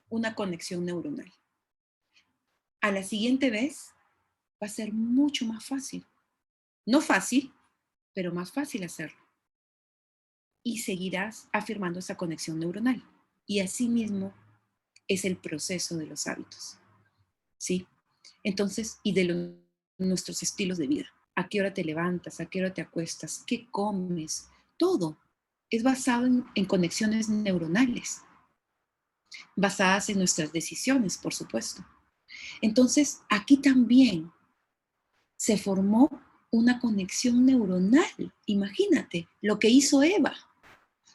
Una conexión neuronal. A la siguiente vez va a ser mucho más fácil. No fácil, pero más fácil hacerlo. Y seguirás afirmando esa conexión neuronal. Y asimismo es el proceso de los hábitos. ¿Sí? Entonces, y de nuestros estilos de vida. ¿A qué hora te levantas? ¿A qué hora te acuestas? ¿Qué comes? Todo es basado en conexiones neuronales, basadas en nuestras decisiones, por supuesto. Entonces, aquí también se formó una conexión neuronal. Imagínate lo que hizo Eva.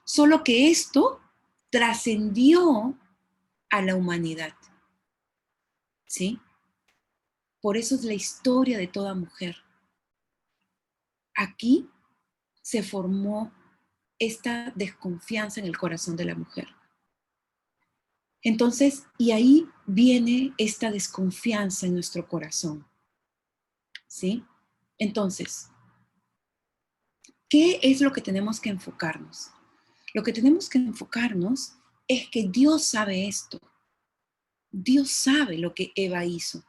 Solo que esto trascendió a la humanidad. ¿Sí? Por eso es la historia de toda mujer. Aquí se formó esta desconfianza en el corazón de la mujer. Entonces, y ahí viene esta desconfianza en nuestro corazón. ¿Sí? Entonces, ¿qué es lo que tenemos que enfocarnos? Lo que tenemos que enfocarnos es que Dios sabe esto. Dios sabe lo que Eva hizo.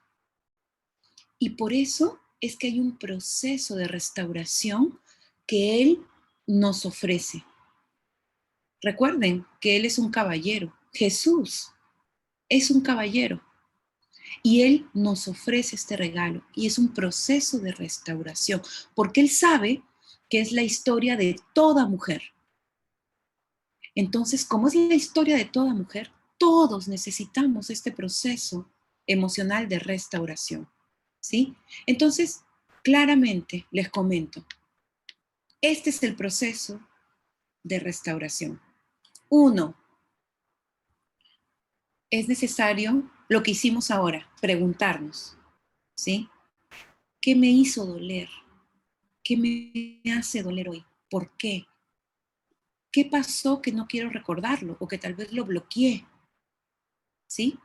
Y por eso es que hay un proceso de restauración que Él nos ofrece. Recuerden que Él es un caballero. Jesús es un caballero. Y Él nos ofrece este regalo. Y es un proceso de restauración. Porque Él sabe que es la historia de toda mujer. Entonces, como es la historia de toda mujer, todos necesitamos este proceso emocional de restauración. ¿Sí? Entonces, claramente les comento, este es el proceso de restauración. 1, es necesario lo que hicimos ahora, preguntarnos, ¿sí? ¿Qué me hizo doler? ¿Qué me hace doler hoy? ¿Por qué? ¿Qué pasó que no quiero recordarlo o que tal vez lo bloqueé? ¿Sí?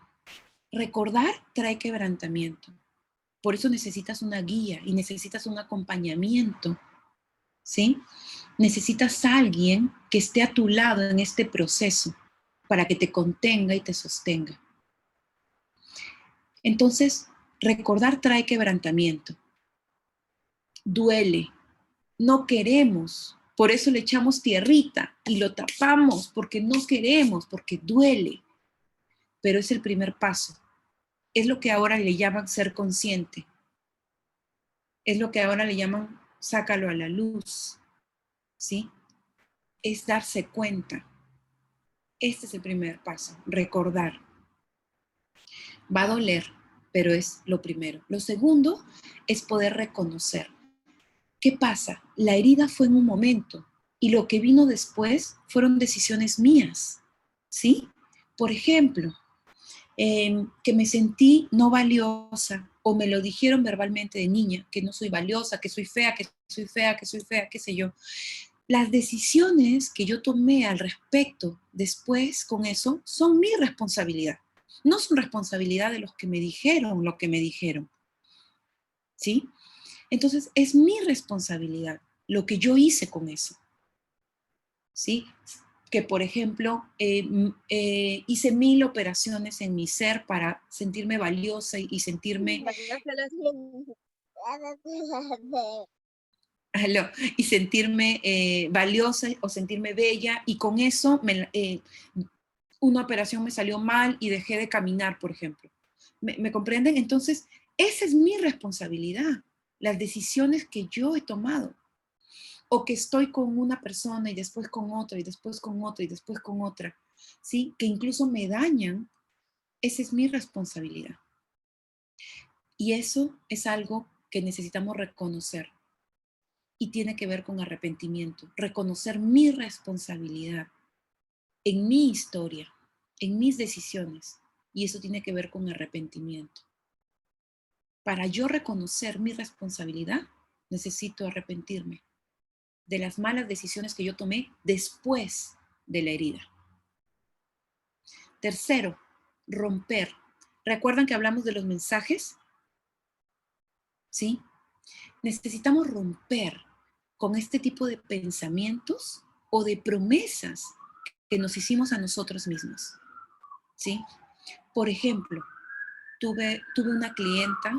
Recordar trae quebrantamiento. Por eso necesitas una guía y necesitas un acompañamiento, ¿sí? Necesitas a alguien que esté a tu lado en este proceso para que te contenga y te sostenga. Entonces, recordar trae quebrantamiento. Duele. No queremos. Por eso le echamos tierrita y lo tapamos porque no queremos, porque duele. Pero es el primer paso. Es lo que ahora le llaman ser consciente. Es lo que ahora le llaman sácalo a la luz. ¿Sí? Es darse cuenta. Este es el primer paso, recordar. Va a doler, pero es lo primero. Lo segundo es poder reconocer. ¿Qué pasa? La herida fue en un momento y lo que vino después fueron decisiones mías, ¿sí? Por ejemplo, que me sentí no valiosa o me lo dijeron verbalmente de niña, que no soy valiosa, que soy fea, que soy fea, que soy fea, qué sé yo. Las decisiones que yo tomé al respecto después con eso son mi responsabilidad. No son responsabilidad de los que me dijeron lo que me dijeron. ¿Sí? Entonces, es mi responsabilidad lo que yo hice con eso. ¿Sí? Que, por ejemplo, hice 1000 operaciones en mi ser para sentirme valiosa y sentirme... y sentirme valiosa o sentirme bella, y con eso una operación me salió mal y dejé de caminar, por ejemplo. ¿Me comprenden? Entonces, esa es mi responsabilidad, las decisiones que yo he tomado. O que estoy con una persona y después con otra y después con otra y después con otra, ¿sí? Que incluso me dañan, esa es mi responsabilidad. Y eso es algo que necesitamos reconocer. Y tiene que ver con arrepentimiento, reconocer mi responsabilidad en mi historia, en mis decisiones, y eso tiene que ver con arrepentimiento. Para yo reconocer mi responsabilidad, necesito arrepentirme de las malas decisiones que yo tomé después de la herida. Tercero, romper. ¿Recuerdan que hablamos de los mensajes? ¿Sí? Necesitamos romper con este tipo de pensamientos o de promesas que nos hicimos a nosotros mismos, ¿sí? Por ejemplo, tuve una clienta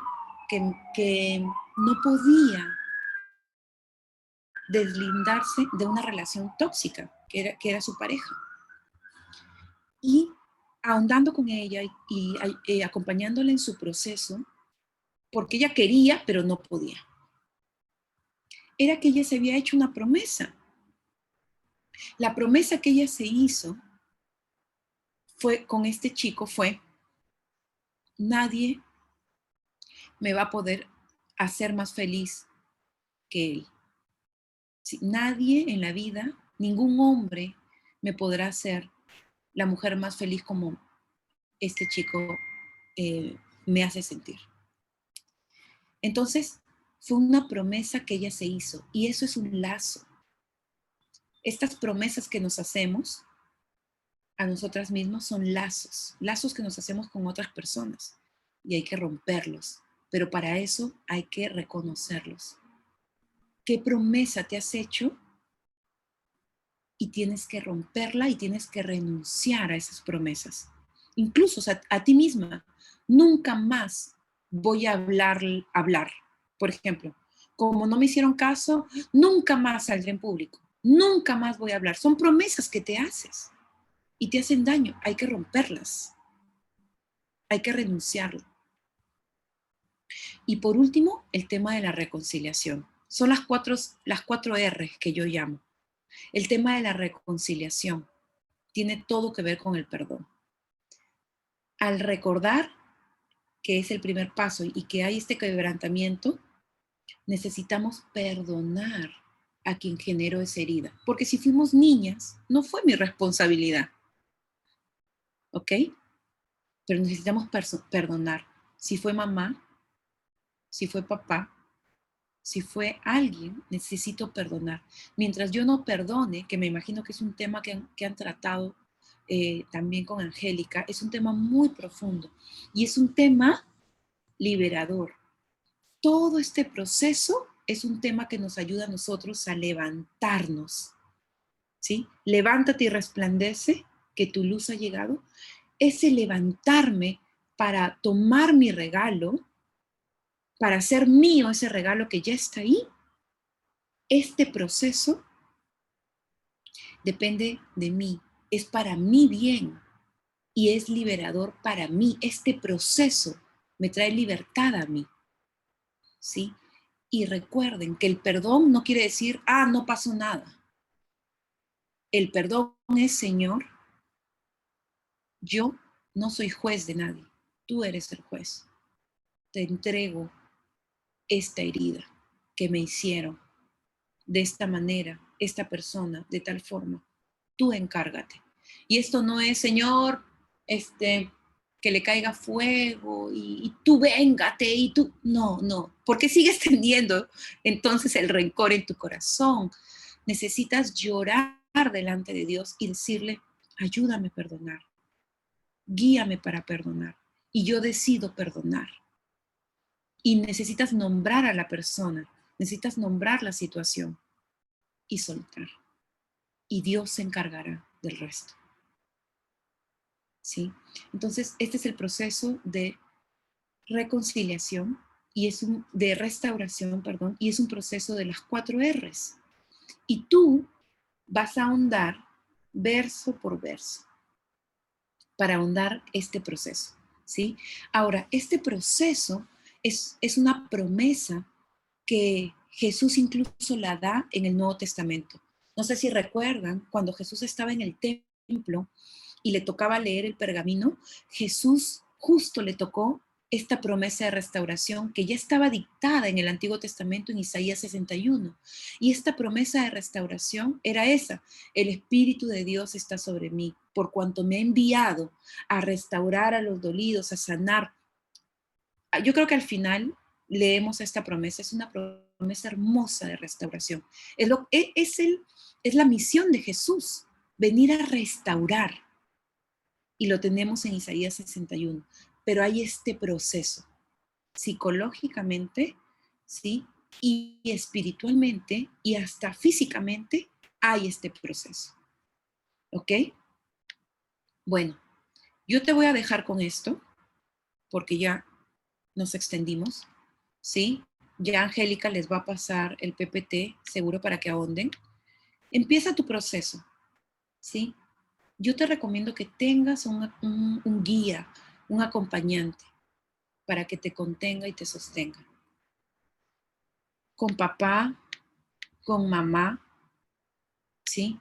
que no podía deslindarse de una relación tóxica, que era su pareja. Y ahondando con ella y acompañándola en su proceso, porque ella quería, pero no podía. Era que ella se había hecho una promesa. La promesa que ella se hizo con este chico fue: nadie me va a poder hacer más feliz que él. Sí, nadie en la vida, ningún hombre me podrá hacer la mujer más feliz como este chico me hace sentir. Entonces, fue una promesa que ella se hizo, y eso es un lazo. Estas promesas que nos hacemos a nosotras mismas son lazos que nos hacemos con otras personas, y hay que romperlos, pero para eso hay que reconocerlos. ¿Qué promesa te has hecho? Y tienes que romperla y tienes que renunciar a esas promesas. Incluso, o sea, a ti misma, nunca más voy a hablar. Por ejemplo, como no me hicieron caso, nunca más saldré en público, nunca más voy a hablar. Son promesas que te haces y te hacen daño. Hay que romperlas, hay que renunciarlo. Y por último, el tema de la reconciliación. Son las cuatro R's que yo llamo. El tema de la reconciliación tiene todo que ver con el perdón. Al recordar que es el primer paso y que hay este quebrantamiento, necesitamos perdonar a quien generó esa herida. Porque si fuimos niñas, no fue mi responsabilidad. ¿Ok? Pero necesitamos perdonar. Si fue mamá, si fue papá, si fue alguien, necesito perdonar. Mientras yo no perdone, que me imagino que es un tema que han tratado también con Angélica, es un tema muy profundo y es un tema liberador. Todo este proceso es un tema que nos ayuda a nosotros a levantarnos, ¿sí? Levántate y resplandece, que tu luz ha llegado. Ese levantarme para tomar mi regalo, para hacer mío ese regalo que ya está ahí, este proceso depende de mí, es para mi bien y es liberador para mí. Este proceso me trae libertad a mí, ¿sí? Y recuerden que el perdón no quiere decir, no pasó nada. El perdón es: Señor, yo no soy juez de nadie, tú eres el juez. Te entrego esta herida que me hicieron de esta manera, esta persona, de tal forma. Tú encárgate. Y esto no es: Señor, que le caiga fuego y tú véngate y tú. No, porque sigues teniendo entonces el rencor en tu corazón. Necesitas llorar delante de Dios y decirle: ayúdame a perdonar, guíame para perdonar. Y yo decido perdonar. Y necesitas nombrar a la persona, necesitas nombrar la situación y soltar. Y Dios se encargará del resto. ¿Sí? Entonces, este es el proceso de reconciliación y de restauración, perdón, y es un proceso de las 4 R's. Y tú vas a ahondar verso por verso para ahondar este proceso, ¿sí? Ahora, este proceso es una promesa que Jesús incluso la da en el Nuevo Testamento. No sé si recuerdan, cuando Jesús estaba en el templo y le tocaba leer el pergamino, Jesús justo le tocó esta promesa de restauración que ya estaba dictada en el Antiguo Testamento en Isaías 61. Y esta promesa de restauración era esa: el Espíritu de Dios está sobre mí, por cuanto me ha enviado a restaurar a los dolidos, a sanar. Yo creo que al final leemos esta promesa, es una promesa hermosa de restauración. Es la misión de Jesús, venir a restaurar. Y lo tenemos en Isaías 61. Pero hay este proceso, psicológicamente, ¿sí? Y espiritualmente y hasta físicamente hay este proceso. ¿Ok? Bueno, yo te voy a dejar con esto, porque ya nos extendimos, ¿sí? Ya Angélica les va a pasar el PPT, seguro para que ahonden. Empieza tu proceso, ¿sí? Yo te recomiendo que tengas un guía, un acompañante, para que te contenga y te sostenga. Con papá, con mamá, ¿sí?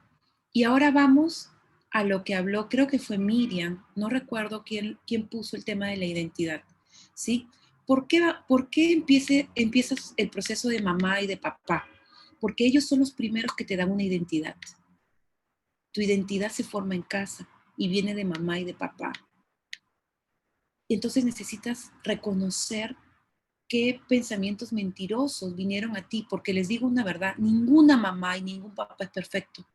Y ahora vamos a lo que habló, creo que fue Miriam, no recuerdo quién puso el tema de la identidad, ¿sí? ¿Por qué empiezas el proceso de mamá y de papá? Porque ellos son los primeros que te dan una identidad. Tu identidad se forma en casa y viene de mamá y de papá. Entonces necesitas reconocer qué pensamientos mentirosos vinieron a ti, porque les digo una verdad, ninguna mamá y ningún papá es perfecto.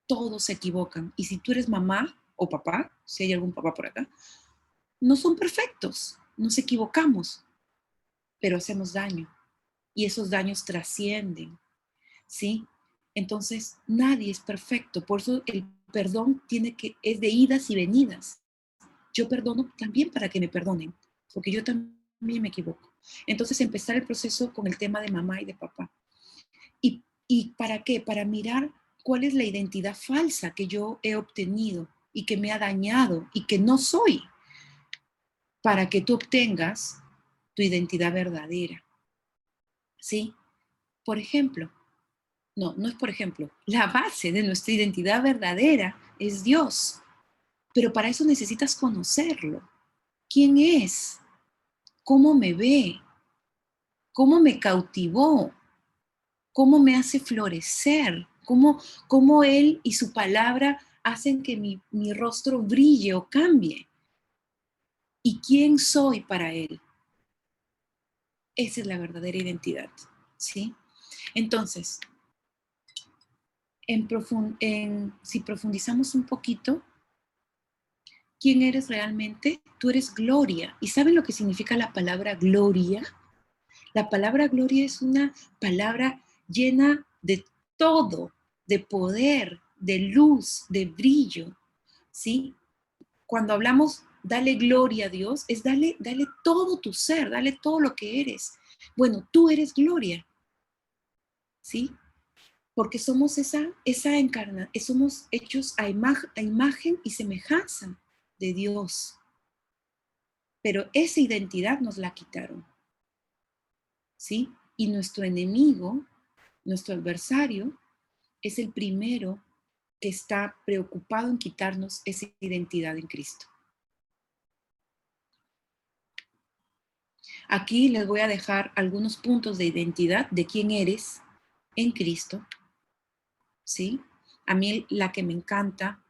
Todos se equivocan. Y si tú eres mamá o papá, si hay algún papá por acá, no son perfectos, nos equivocamos, pero hacemos daño y esos daños trascienden, ¿sí? Entonces, nadie es perfecto, por eso el perdón es de idas y venidas. Yo perdono también para que me perdonen, porque yo también me equivoco. Entonces, empezar el proceso con el tema de mamá y de papá. ¿Y para qué? Para mirar cuál es la identidad falsa que yo he obtenido y que me ha dañado y que no soy, para que tú obtengas tu identidad verdadera. ¿Sí? Por ejemplo, no es por ejemplo, la base de nuestra identidad verdadera es Dios, pero para eso necesitas conocerlo. ¿Quién es? ¿Cómo me ve? ¿Cómo me cautivó? ¿Cómo me hace florecer? ¿Cómo Él y su palabra hacen que mi rostro brille o cambie? ¿Y quién soy para Él? Esa es la verdadera identidad, ¿sí? Entonces, si profundizamos un poquito, ¿quién eres realmente? Tú eres gloria. ¿Y saben lo que significa la palabra gloria? La palabra gloria es una palabra llena de todo, de poder, de luz, de brillo, ¿sí? Cuando hablamos, dale gloria a Dios, es dale todo tu ser, dale todo lo que eres. Bueno, tú eres gloria, ¿sí? Porque somos esa somos hechos a imagen y semejanza de Dios. Pero esa identidad nos la quitaron, ¿sí? Y nuestro enemigo, nuestro adversario, es el primero que está preocupado en quitarnos esa identidad en Cristo. Aquí les voy a dejar algunos puntos de identidad de quién eres en Cristo, ¿sí? A mí la que me encanta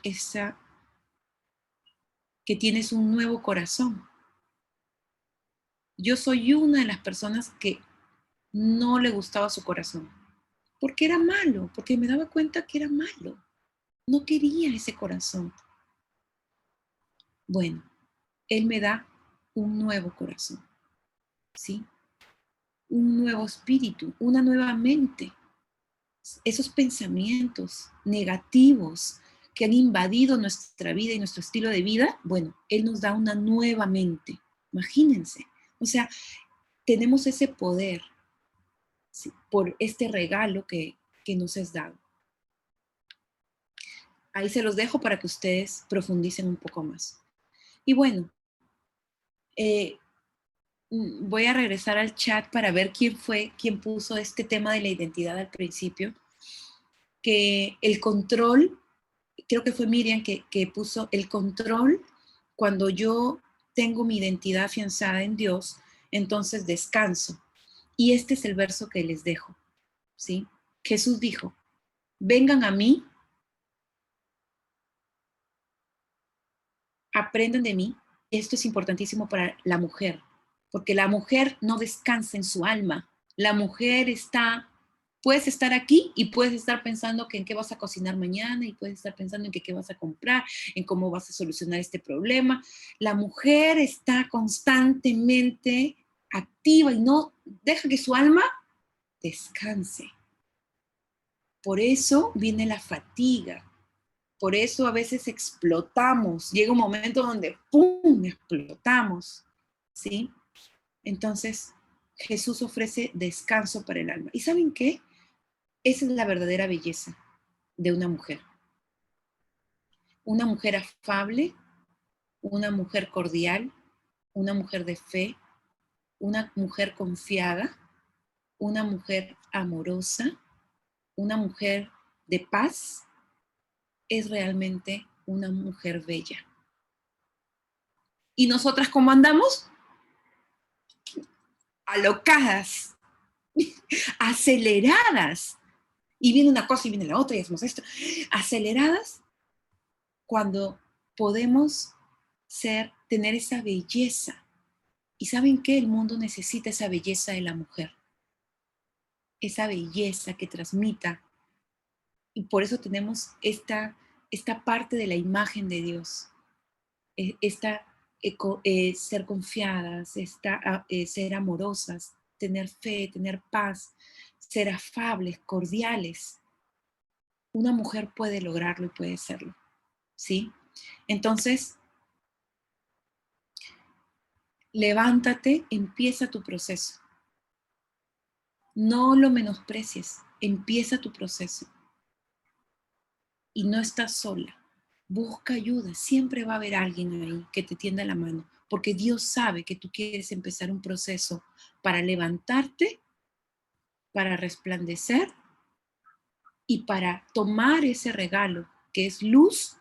esa que tienes un nuevo corazón. Yo soy una de las personas que no le gustaba su corazón, porque era malo, porque me daba cuenta que era malo. No quería ese corazón. Bueno, Él me da un nuevo corazón, ¿sí? Un nuevo espíritu, una nueva mente. Esos pensamientos negativos que han invadido nuestra vida y nuestro estilo de vida, bueno, Él nos da una nueva mente. Imagínense. O sea, tenemos ese poder, ¿sí? Por este regalo que nos es dado. Ahí se los dejo para que ustedes profundicen un poco más. Y bueno, voy a regresar al chat para ver quién puso este tema de la identidad al principio, que el control, creo que fue Miriam que puso el control. Cuando yo tengo mi identidad afianzada en Dios, entonces descanso. Y este es el verso que les dejo, ¿sí? Jesús dijo, vengan a mí, aprendan de mí. Esto es importantísimo para la mujer, porque la mujer no descansa en su alma. La mujer puedes estar aquí y puedes estar pensando que en qué vas a cocinar mañana y puedes estar pensando en qué vas a comprar, en cómo vas a solucionar este problema. La mujer está constantemente activa y no deja que su alma descanse. Por eso viene la fatiga. Por eso a veces explotamos. Llega un momento donde ¡pum! Explotamos. ¿Sí? Entonces, Jesús ofrece descanso para el alma. ¿Y saben qué? Esa es la verdadera belleza de una mujer. Una mujer afable, una mujer cordial, una mujer de fe, una mujer confiada, una mujer amorosa, una mujer de paz, es realmente una mujer bella. ¿Y nosotras cómo andamos? Alocadas, aceleradas. Y viene una cosa y viene la otra y hacemos esto. Aceleradas cuando podemos tener esa belleza. ¿Y saben qué? El mundo necesita esa belleza de la mujer. Esa belleza que transmita. Y por eso tenemos esta parte de la imagen de Dios. Ser confiadas, ser amorosas, tener fe, tener paz, ser afables, cordiales. Una mujer puede lograrlo y puede serlo, ¿sí? Entonces, levántate, empieza tu proceso. No lo menosprecies, empieza tu proceso. Y no estás sola. Busca ayuda, siempre va a haber alguien ahí que te tienda la mano, porque Dios sabe que tú quieres empezar un proceso para levantarte, para resplandecer y para tomar ese regalo que es luz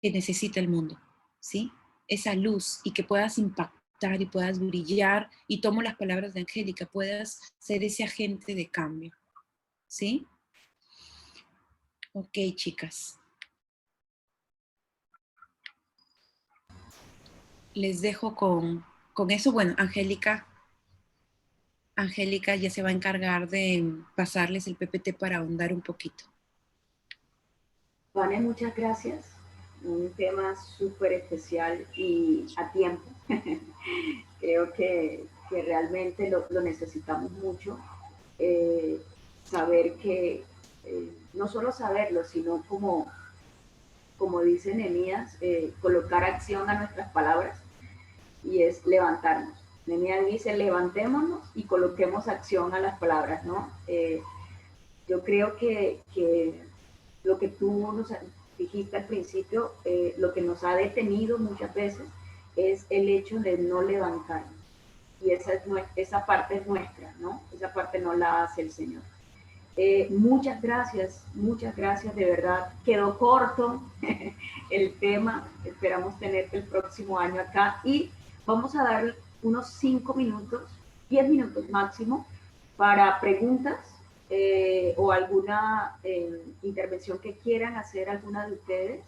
que necesita el mundo, ¿sí? Esa luz y que puedas impactar y puedas brillar, y tomo las palabras de Angélica, puedas ser ese agente de cambio, ¿sí? Ok, chicas. Les dejo con eso. Bueno, Angélica ya se va a encargar de pasarles el PPT para ahondar un poquito. Vane, muchas gracias. Un tema súper especial y a tiempo. Creo que realmente lo necesitamos mucho. Saber que, no solo saberlo, sino como dice Nehemías, colocar acción a nuestras palabras, y es levantarnos. Nehemías dice, levantémonos y coloquemos acción a las palabras, ¿no? Yo creo que lo que tú nos dijiste al principio, lo que nos ha detenido muchas veces es el hecho de no levantarnos. Y esa parte es nuestra, ¿no? Esa parte no la hace el Señor. Muchas gracias, de verdad. Quedó corto el tema, esperamos tenerte el próximo año acá y vamos a dar unos 5 minutos, 10 minutos máximo para preguntas o alguna intervención que quieran hacer alguna de ustedes.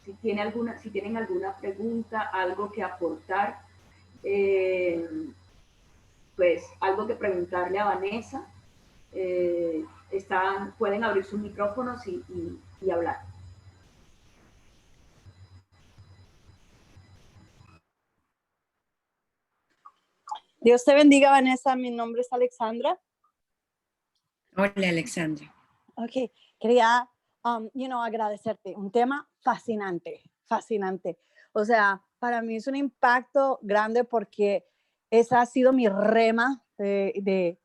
Si tienen alguna pregunta, algo que aportar, pues algo que preguntarle a Vanessa, pueden abrir sus micrófonos y hablar. Dios te bendiga, Vanessa. Mi nombre es Alexandra. Hola, Alexandra. Ok, quería, agradecerte. Un tema fascinante. O sea, para mí es un impacto grande porque esa ha sido mi rema desde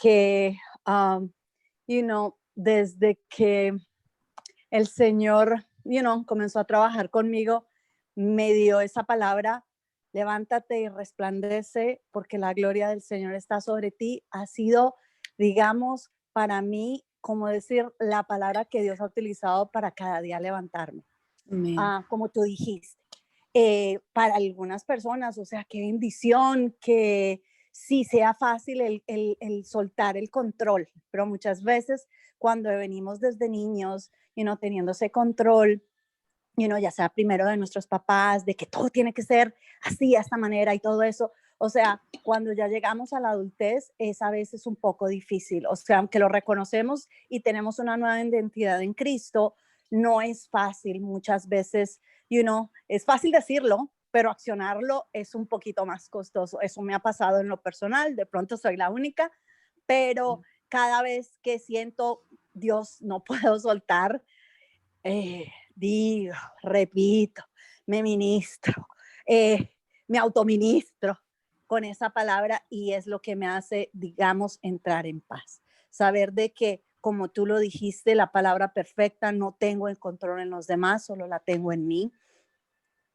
que, desde que el Señor, comenzó a trabajar conmigo, me dio esa palabra, levántate y resplandece porque la gloria del Señor está sobre ti. Ha sido, digamos, para mí, como decir, la palabra que Dios ha utilizado para cada día levantarme. Como tú dijiste, para algunas personas, o sea, qué bendición que sí sea fácil el soltar el control, pero muchas veces cuando venimos desde niños, teniendo ese control, ya sea primero de nuestros papás, de que todo tiene que ser así, de esta manera y todo eso. O sea, cuando ya llegamos a la adultez, es a veces un poco difícil. O sea, aunque lo reconocemos y tenemos una nueva identidad en Cristo, no es fácil muchas veces, es fácil decirlo, pero accionarlo es un poquito más costoso. Eso me ha pasado en lo personal, de pronto soy la única, pero cada vez que siento, Dios, no puedo soltar, digo, repito, me ministro, me autoministro con esa palabra y es lo que me hace, digamos, entrar en paz. Saber de que, como tú lo dijiste, la palabra perfecta no tengo el control en los demás, solo la tengo en mí.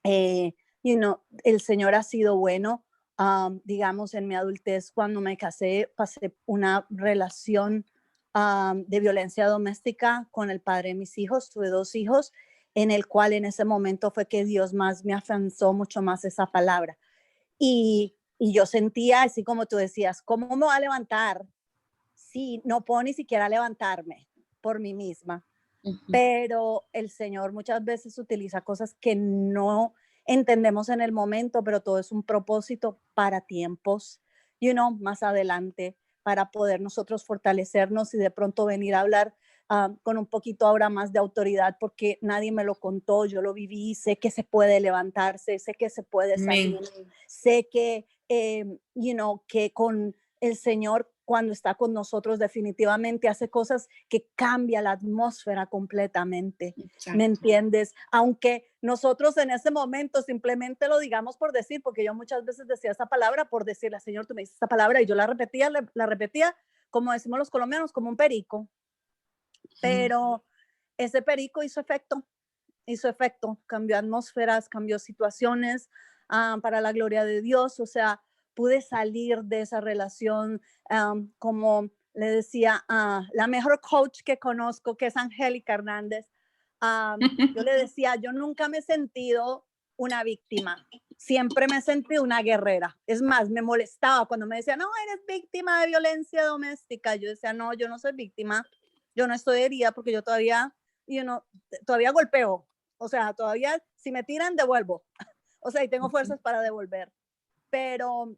El Señor ha sido bueno. Digamos, en mi adultez, cuando me casé, pasé una relación de violencia doméstica con el padre de mis hijos. Tuve 2 hijos, en el cual en ese momento fue que Dios más me afianzó mucho más esa palabra. Y yo sentía, así como tú decías, ¿cómo me voy a levantar si no puedo ni siquiera levantarme por mí misma? Pero el Señor muchas veces utiliza cosas que no entendemos en el momento, pero todo es un propósito para tiempos, más adelante, para poder nosotros fortalecernos y de pronto venir a hablar con un poquito ahora más de autoridad, porque nadie me lo contó, yo lo viví, sé que se puede levantarse, sé que se puede salir, sé que, que con el Señor, cuando está con nosotros, definitivamente hace cosas que cambia la atmósfera completamente. Exacto. ¿Me entiendes? Aunque nosotros en ese momento simplemente lo digamos por decir, porque yo muchas veces decía esa palabra por decirle, Señor, tú me dices esta palabra, y yo la repetía, como decimos los colombianos, como un perico. Pero ese perico hizo efecto, cambió atmósferas, cambió situaciones para la gloria de Dios. O sea, pude salir de esa relación, como le decía a la mejor coach que conozco, que es Angélica Hernández. Yo le decía, yo nunca me he sentido una víctima, siempre me he sentido una guerrera. Es más, me molestaba cuando me decían, no, eres víctima de violencia doméstica. Yo decía, no, yo no soy víctima, yo no estoy herida porque yo todavía, todavía golpeo. O sea, todavía si me tiran, devuelvo. O sea, y tengo fuerzas para devolver. Pero,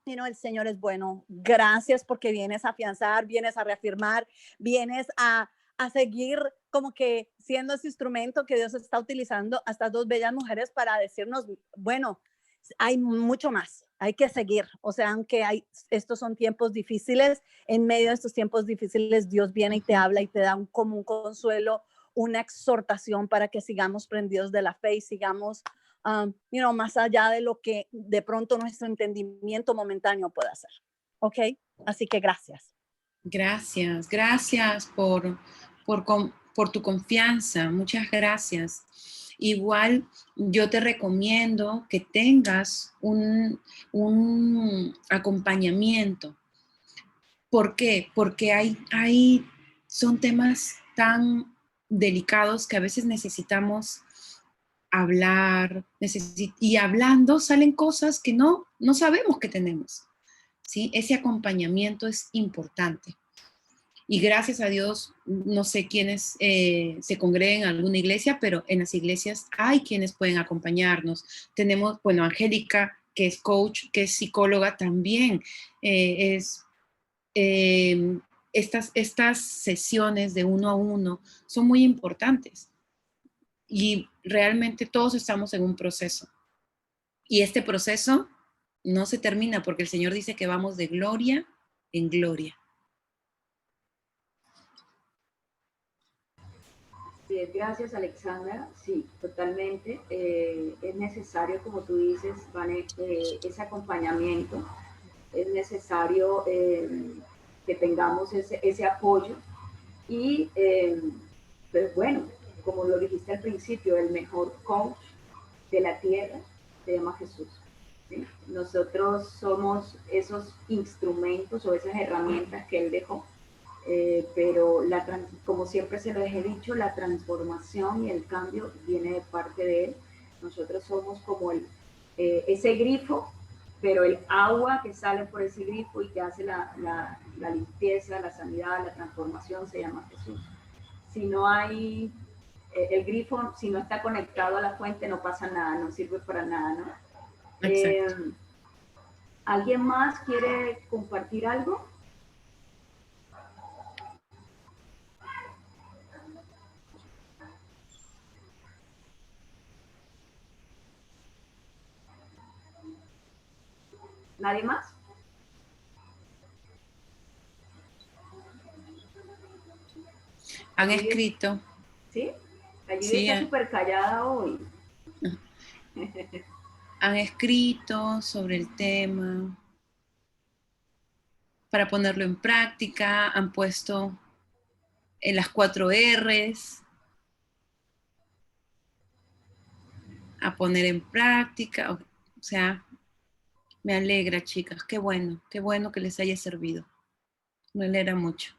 el Señor es bueno. Gracias porque vienes a afianzar, vienes a reafirmar, vienes a seguir como que siendo ese instrumento que Dios está utilizando a estas 2 bellas mujeres para decirnos, bueno, hay mucho más, hay que seguir. O sea, aunque estos son tiempos difíciles, en medio de estos tiempos difíciles Dios viene y te habla y te da como un consuelo, una exhortación para que sigamos prendidos de la fe y sigamos, más allá de lo que de pronto nuestro entendimiento momentáneo puede hacer. ¿Ok? Así que gracias. Gracias por tu confianza. Muchas gracias. Igual yo te recomiendo que tengas un acompañamiento. ¿Por qué? Porque son temas tan delicados que a veces necesitamos hablar, y hablando salen cosas que no sabemos que tenemos, ¿sí? Ese acompañamiento es importante. Y gracias a Dios, no sé quiénes se congreguen en alguna iglesia, pero en las iglesias hay quienes pueden acompañarnos. Tenemos, bueno, Angélica, que es coach, que es psicóloga también, estas sesiones de 1 a 1 son muy importantes y realmente todos estamos en un proceso. Y este proceso no se termina porque el Señor dice que vamos de gloria en gloria. Gracias, Alexandra. Sí, totalmente. Es necesario, como tú dices, Vane, ese acompañamiento. Es necesario que tengamos ese apoyo. Y, pues bueno, como lo dijiste al principio, el mejor coach de la tierra se llama Jesús. ¿Sí? Nosotros somos esos instrumentos o esas herramientas que Él dejó. Pero como siempre se lo he dicho, la transformación y el cambio viene de parte de Él. Nosotros somos como ese grifo, pero el agua que sale por ese grifo y que hace la limpieza, la sanidad, la transformación se llama Jesús. Si no hay el grifo, si no está conectado a la fuente, no pasa nada, no sirve para nada, ¿no? ¿Alguien más quiere compartir algo? ¿Nadie más? Han Allí- escrito, ¿Sí? Allí sí, está súper callada hoy. han escrito sobre el tema para ponerlo en práctica, han puesto en las 4 R's a poner en práctica. O sea, me alegra, chicas, qué bueno que les haya servido. Me alegra mucho.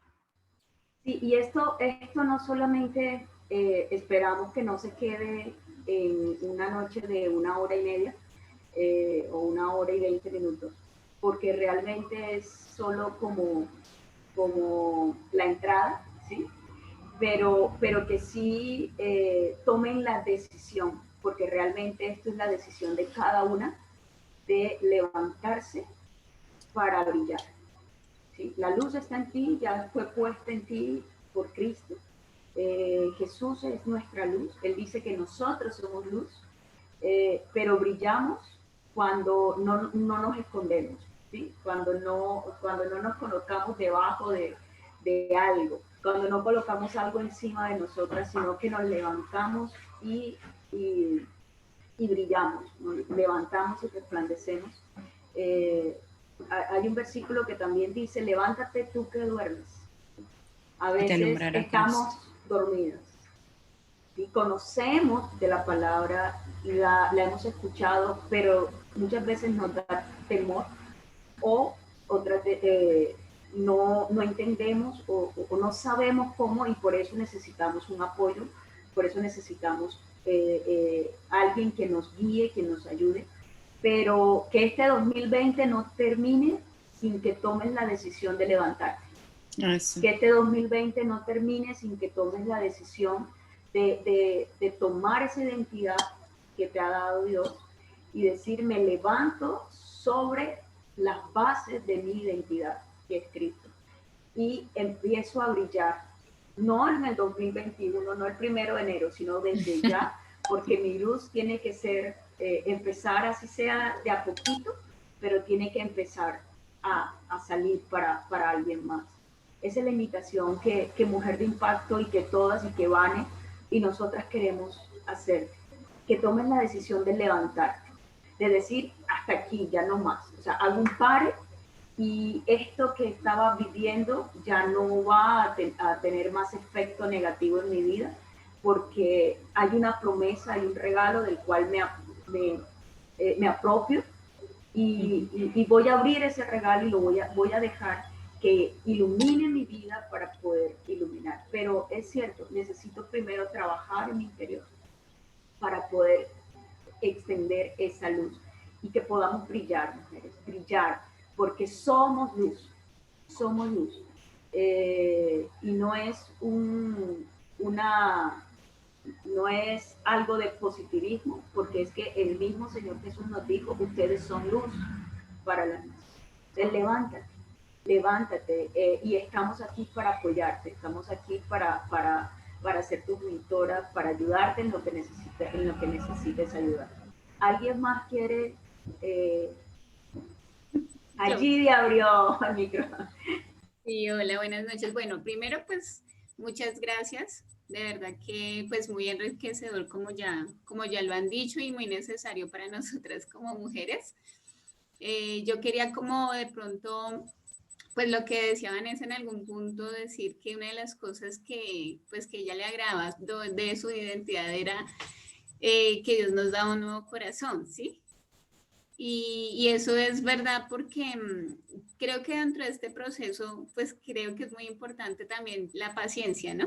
Sí, y esto no solamente esperamos que no se quede en una noche de 1 hora y media o 1 hora y 20 minutos, porque realmente es solo como la entrada, ¿sí? Pero que sí tomen la decisión, porque realmente esto es la decisión de cada una de levantarse para brillar. ¿Sí? La luz está en ti, ya fue puesta en ti por Cristo. Jesús es nuestra luz, Él dice que nosotros somos luz, pero brillamos cuando no nos escondemos, ¿sí? Cuando no nos colocamos debajo de algo, cuando no colocamos algo encima de nosotras, sino que nos levantamos y brillamos, ¿no? Levantamos y resplandecemos. Hay un versículo que también dice, levántate tú que duermes. A Y te veces alumbrará estamos Cristo. dormidas y conocemos de la palabra y la hemos escuchado, pero muchas veces nos da temor o otras no entendemos o no sabemos cómo, y por eso necesitamos un apoyo, por eso necesitamos alguien que nos guíe, que nos ayude, pero que este 2020 no termine sin que tomes la decisión de levantarte. Eso. Que este 2020 no termine sin que tomes la decisión de tomar esa identidad que te ha dado Dios y decir, me levanto sobre las bases de mi identidad que es Cristo y empiezo a brillar, no en el 2021, no el 1 de enero, sino desde ya, porque mi luz tiene que ser, empezar así sea de a poquito, pero tiene que empezar a salir para alguien más. Esa es la invitación que Mujer de Impacto y que todas y que Vane y nosotras queremos hacer, que tomen la decisión de levantarte, de decir hasta aquí, ya no más, o sea, hago un pare y esto que estaba viviendo ya no va a tener más efecto negativo en mi vida, porque hay una promesa, hay un regalo del cual me apropio y voy a abrir ese regalo y lo voy a dejar que ilumine mi vida para poder iluminar. Pero es cierto, necesito primero trabajar en mi interior para poder extender esa luz y que podamos brillar, mujeres, brillar, porque somos luz, somos luz. Y no es no es algo de positivismo, porque es que el mismo Señor Jesús nos dijo, ustedes son luz para la nación. Entonces levántate, y estamos aquí para apoyarte, estamos aquí para ser tu mentora, para ayudarte en lo que necesites ayudar. ¿Alguien más quiere? Allí abrió el micrófono. Sí, hola, buenas noches. Bueno, primero pues muchas gracias. De verdad que pues muy enriquecedor como ya lo han dicho y muy necesario para nosotras como mujeres. Yo quería como de pronto, pues lo que decía Vanessa en algún punto, decir que una de las cosas que pues que ella le agrada de su identidad era que Dios nos da un nuevo corazón, ¿sí? Y eso es verdad porque creo que dentro de este proceso, pues creo que es muy importante también la paciencia, ¿no?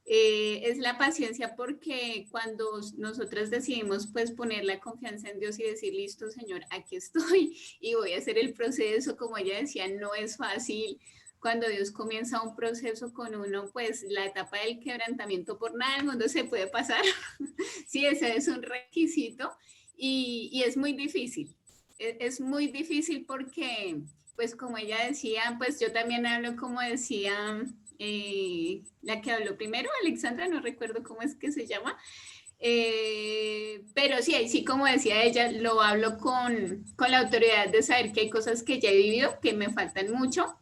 Es la paciencia porque cuando nosotras decidimos pues poner la confianza en Dios y decir, listo Señor, aquí estoy y voy a hacer el proceso, como ella decía, no es fácil. Cuando Dios comienza un proceso con uno, pues la etapa del quebrantamiento por nada del mundo se puede pasar. Sí, ese es un requisito y es muy difícil. Es muy difícil porque, pues como ella decía, pues yo también hablo como decía la que habló primero, Alexandra, no recuerdo cómo es que se llama, pero sí, sí, como decía ella, lo hablo con la autoridad de saber que hay cosas que ya he vivido, que me faltan mucho,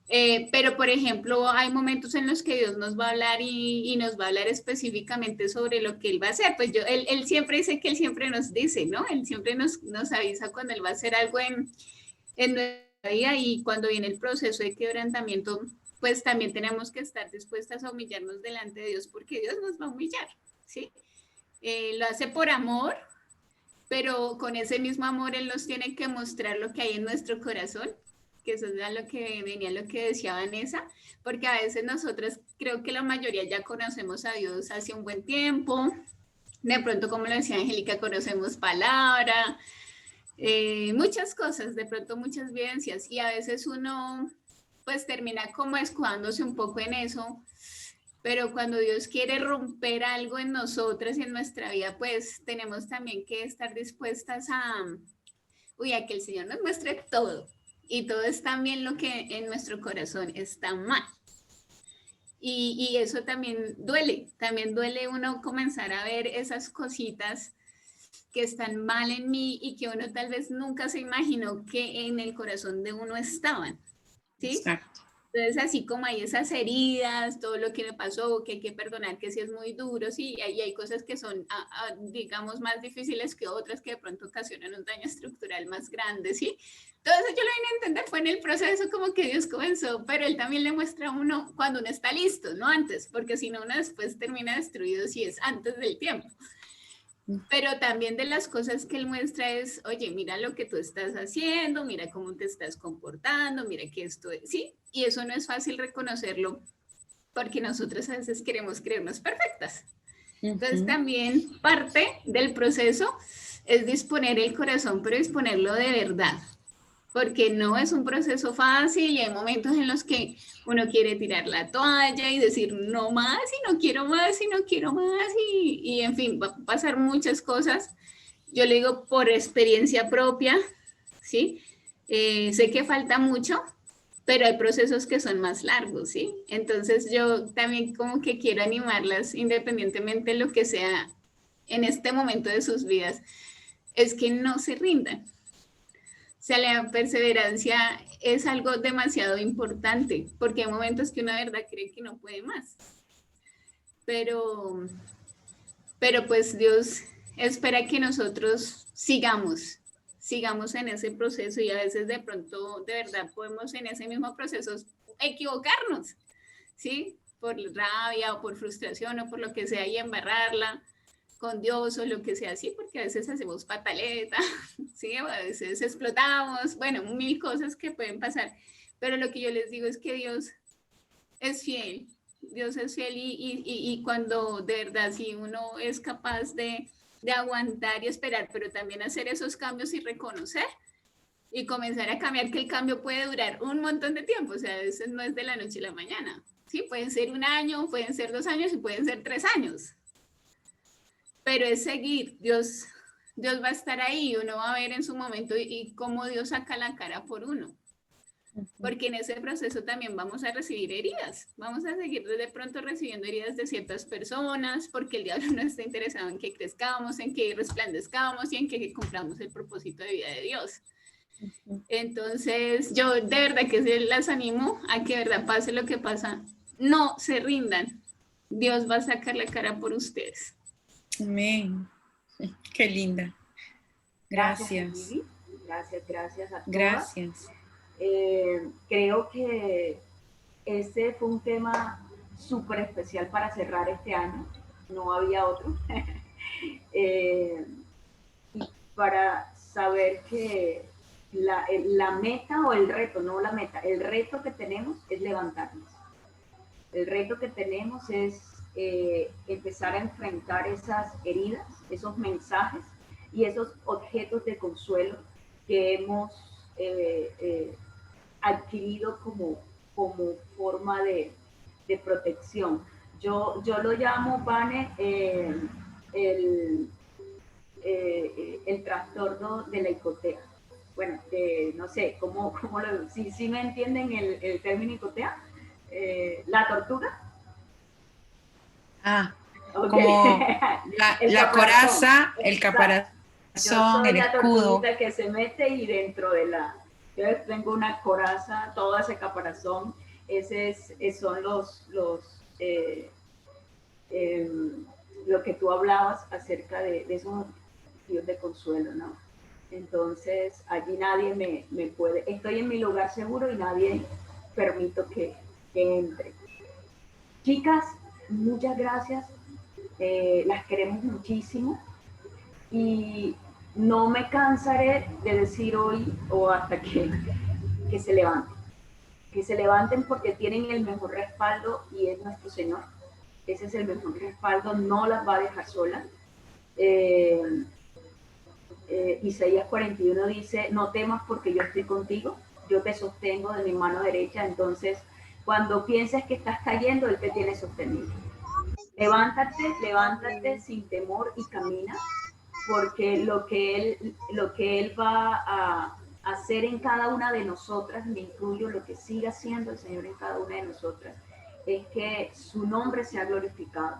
Pero, por ejemplo, hay momentos en los que Dios nos va a hablar y nos va a hablar específicamente sobre lo que Él va a hacer. Pues él siempre dice que Él siempre nos dice, ¿no? Él siempre nos avisa cuando Él va a hacer algo en nuestra vida, y cuando viene el proceso de quebrantamiento, pues también tenemos que estar dispuestas a humillarnos delante de Dios, porque Dios nos va a humillar, ¿sí? Lo hace por amor, pero con ese mismo amor Él nos tiene que mostrar lo que hay en nuestro corazón, que eso es lo que venía, lo que decía Vanessa, porque a veces nosotras, creo que la mayoría ya conocemos a Dios hace un buen tiempo, de pronto, como lo decía Angélica, conocemos palabra, muchas cosas, de pronto muchas vivencias, y a veces uno pues termina como escudándose un poco en eso, pero cuando Dios quiere romper algo en nosotras y en nuestra vida, pues tenemos también que estar dispuestas a que el Señor nos muestre todo, y todo es también lo que en nuestro corazón está mal. Y eso también duele uno comenzar a ver esas cositas que están mal en mí y que uno tal vez nunca se imaginó que en el corazón de uno estaban, ¿sí? Exacto. Entonces, así como hay esas heridas, todo lo que me pasó, que hay que perdonar, que sí es muy duro, sí, y hay cosas que son, digamos, más difíciles que otras, que de pronto ocasionan un daño estructural más grande, sí. Todo eso yo lo vine a entender, fue en el proceso como que Dios comenzó, pero Él también le muestra a uno cuando uno está listo, no antes, porque si no uno después termina destruido si es antes del tiempo. Pero también de las cosas que Él muestra es, oye, mira lo que tú estás haciendo, mira cómo te estás comportando, mira que esto es, sí, y eso no es fácil reconocerlo, porque nosotros a veces queremos creernos perfectas. Entonces también parte del proceso es disponer el corazón, pero disponerlo de verdad, porque no es un proceso fácil, y hay momentos en los que uno quiere tirar la toalla y decir no más, y no quiero más, y no quiero más, y en fin, va a pasar muchas cosas. Yo le digo por experiencia propia, ¿sí? Sé que falta mucho, pero hay procesos que son más largos, ¿sí? Entonces yo también como que quiero animarlas, independientemente de lo que sea en este momento de sus vidas, es que no se rindan. O sea, la perseverancia es algo demasiado importante, porque hay momentos que una verdad cree que no puede más. Pero pues Dios espera que nosotros sigamos en ese proceso, y a veces de pronto de verdad podemos en ese mismo proceso equivocarnos, ¿sí? Por rabia o por frustración o por lo que sea, y embarrarla con Dios o lo que sea así, porque a veces hacemos pataleta, ¿sí? O a veces explotamos, bueno, mil cosas que pueden pasar, pero lo que yo les digo es que Dios es fiel, Dios es fiel, y cuando de verdad si uno es capaz de aguantar y esperar, pero también hacer esos cambios y reconocer y comenzar a cambiar, que el cambio puede durar un montón de tiempo, o sea, a veces no es de la noche a la mañana, ¿sí? Pueden ser 1 año, pueden ser 2 años y pueden ser 3 años, pero es seguir, Dios va a estar ahí, uno va a ver en su momento y cómo Dios saca la cara por uno. Porque en ese proceso también vamos a recibir heridas, vamos a seguir de pronto recibiendo heridas de ciertas personas, porque el diablo no está interesado en que crezcamos, en que resplandezcamos y en que cumplamos el propósito de vida de Dios. Entonces yo de verdad que las animo a que de verdad pase lo que pasa, no se rindan, Dios va a sacar la cara por ustedes. Amén. Qué linda. Gracias. Gracias a todas. Gracias. Creo que este fue un tema súper especial para cerrar este año, no había otro. Para saber que la meta o el reto, no la meta, el reto que tenemos es levantarnos. El reto que tenemos es empezar a enfrentar esas heridas, esos mensajes y esos objetos de consuelo que hemos adquirido como forma de protección. Yo lo llamo, Vane, el trastorno de la icotea. Bueno, no sé, ¿cómo si me entienden el término icotea? ¿La tortuga? Okay. Como la coraza, el caparazón, el escudo. Que se mete y dentro de la Yo tengo una coraza, todo ese caparazón, son lo que tú hablabas acerca de esos tíos de consuelo, ¿no? Entonces, allí nadie me puede, estoy en mi lugar seguro y nadie permito que entre. Chicas, muchas gracias, las queremos muchísimo y no me cansaré de decir hoy o hasta que se levanten. Que se levanten porque tienen el mejor respaldo y es nuestro Señor. Ese es el mejor respaldo, no las va a dejar solas. Isaías 41 dice, no temas porque yo estoy contigo, yo te sostengo de mi mano derecha. Entonces, cuando pienses que estás cayendo, Él te tiene sostenido. Levántate, levántate sin temor y camina, porque lo que Él va a hacer en cada una de nosotras, me incluyo, lo que siga haciendo el Señor en cada una de nosotras, es que su nombre sea glorificado.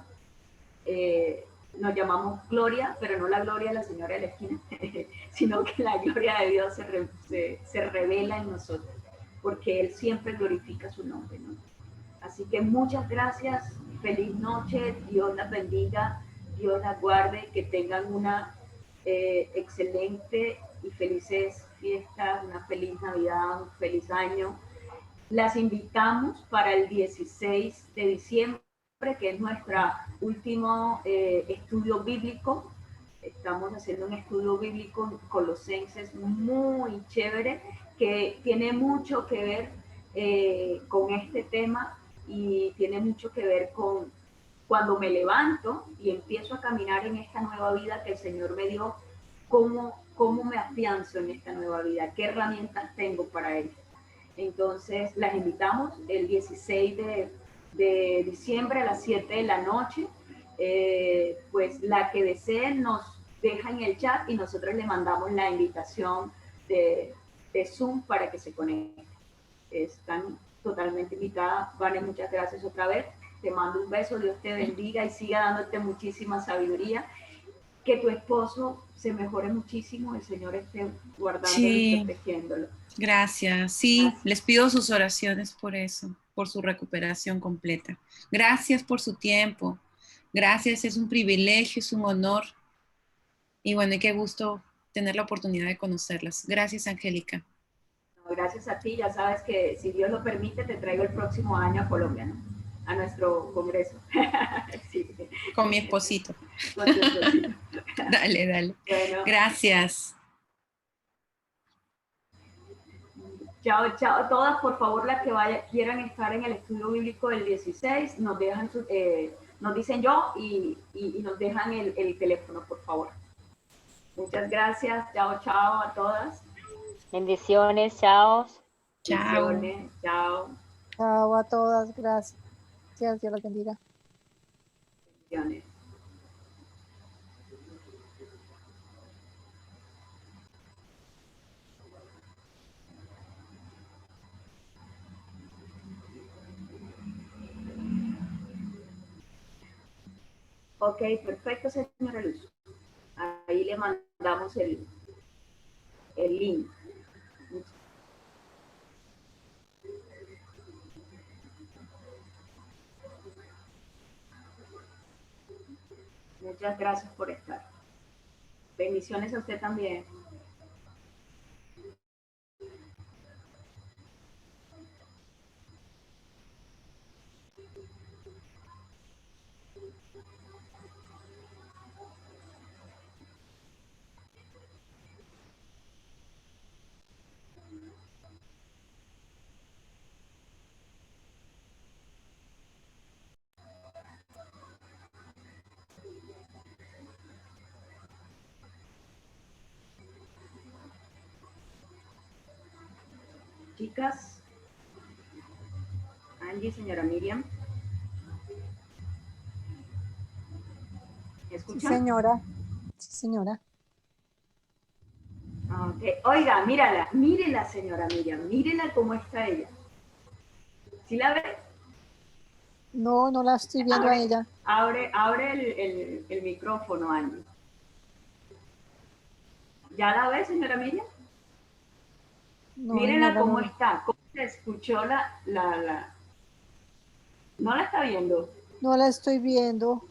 Nos llamamos Gloria, pero no la gloria de la señora de la esquina, sino que la gloria de Dios se revela en nosotros, porque Él siempre glorifica su nombre, ¿no? Así que muchas gracias, feliz noche, Dios las bendiga, Dios las guarde, que tengan una excelente y felices fiestas, una feliz Navidad, un feliz año. Las invitamos para el 16 de diciembre, que es nuestro último estudio bíblico. Estamos haciendo un estudio bíblico en Colosenses muy chévere, que tiene mucho que ver con este tema y tiene mucho que ver con cuando me levanto y empiezo a caminar en esta nueva vida que el Señor me dio, cómo me afianzo en esta nueva vida, qué herramientas tengo para ello. Entonces, las invitamos el 16 de diciembre a las 7 de la noche. Pues la que desee nos deja en el chat y nosotros le mandamos la invitación de Zoom para que se conecten. Están totalmente invitadas. Vale, muchas gracias otra vez. Te mando un beso, Dios te bendiga y siga dándote muchísima sabiduría. Que tu esposo se mejore muchísimo, el Señor esté guardándolo y protegiéndolo. Gracias. Sí, les pido sus oraciones por eso, por su recuperación completa. Gracias por su tiempo. Gracias, es un privilegio, es un honor. Y bueno, y qué gusto tener la oportunidad de conocerlas. Gracias, Angélica. Gracias a ti, ya sabes que si Dios lo permite, te traigo el próximo año a Colombia, ¿no? A nuestro congreso. Sí. Con mi esposito. Con tu esposito. Dale, dale. Bueno. Gracias. Chao, chao. Todas, por favor, las que quieran estar en el estudio bíblico del 16, nos dejan nos dicen yo y nos dejan el teléfono, por favor. Muchas gracias. Chao, chao a todas. Bendiciones, chao. Chao. Bendiciones, chao. Chao a todas, gracias. Dios las bendiga. Bendiciones. Ok, perfecto, señora Luz. Ahí le mandamos el link. Muchas gracias por estar. Bendiciones a usted también. Chicas, Angie, señora Miriam. ¿Me escuchan? Sí, señora. Sí, señora. Okay. Oiga, mírela, señora Miriam, mírela cómo está ella. ¿Sí la ve? No, no la estoy viendo a ella. Abre el micrófono, Angie. ¿Ya la ve, señora Miriam? No, Mírenla Ainara, cómo no, está, cómo se escuchó ¿No la está viendo? no la estoy viendo.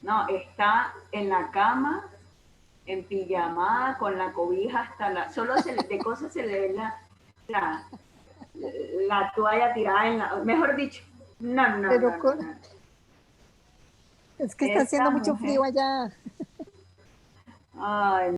No, está en la cama, en pijamada, con la cobija hasta solo de cosas se le ve la, la toalla tirada mejor dicho, no, no, Pero no, no, no. es que está Esta haciendo mucho mujer, frío allá. ay,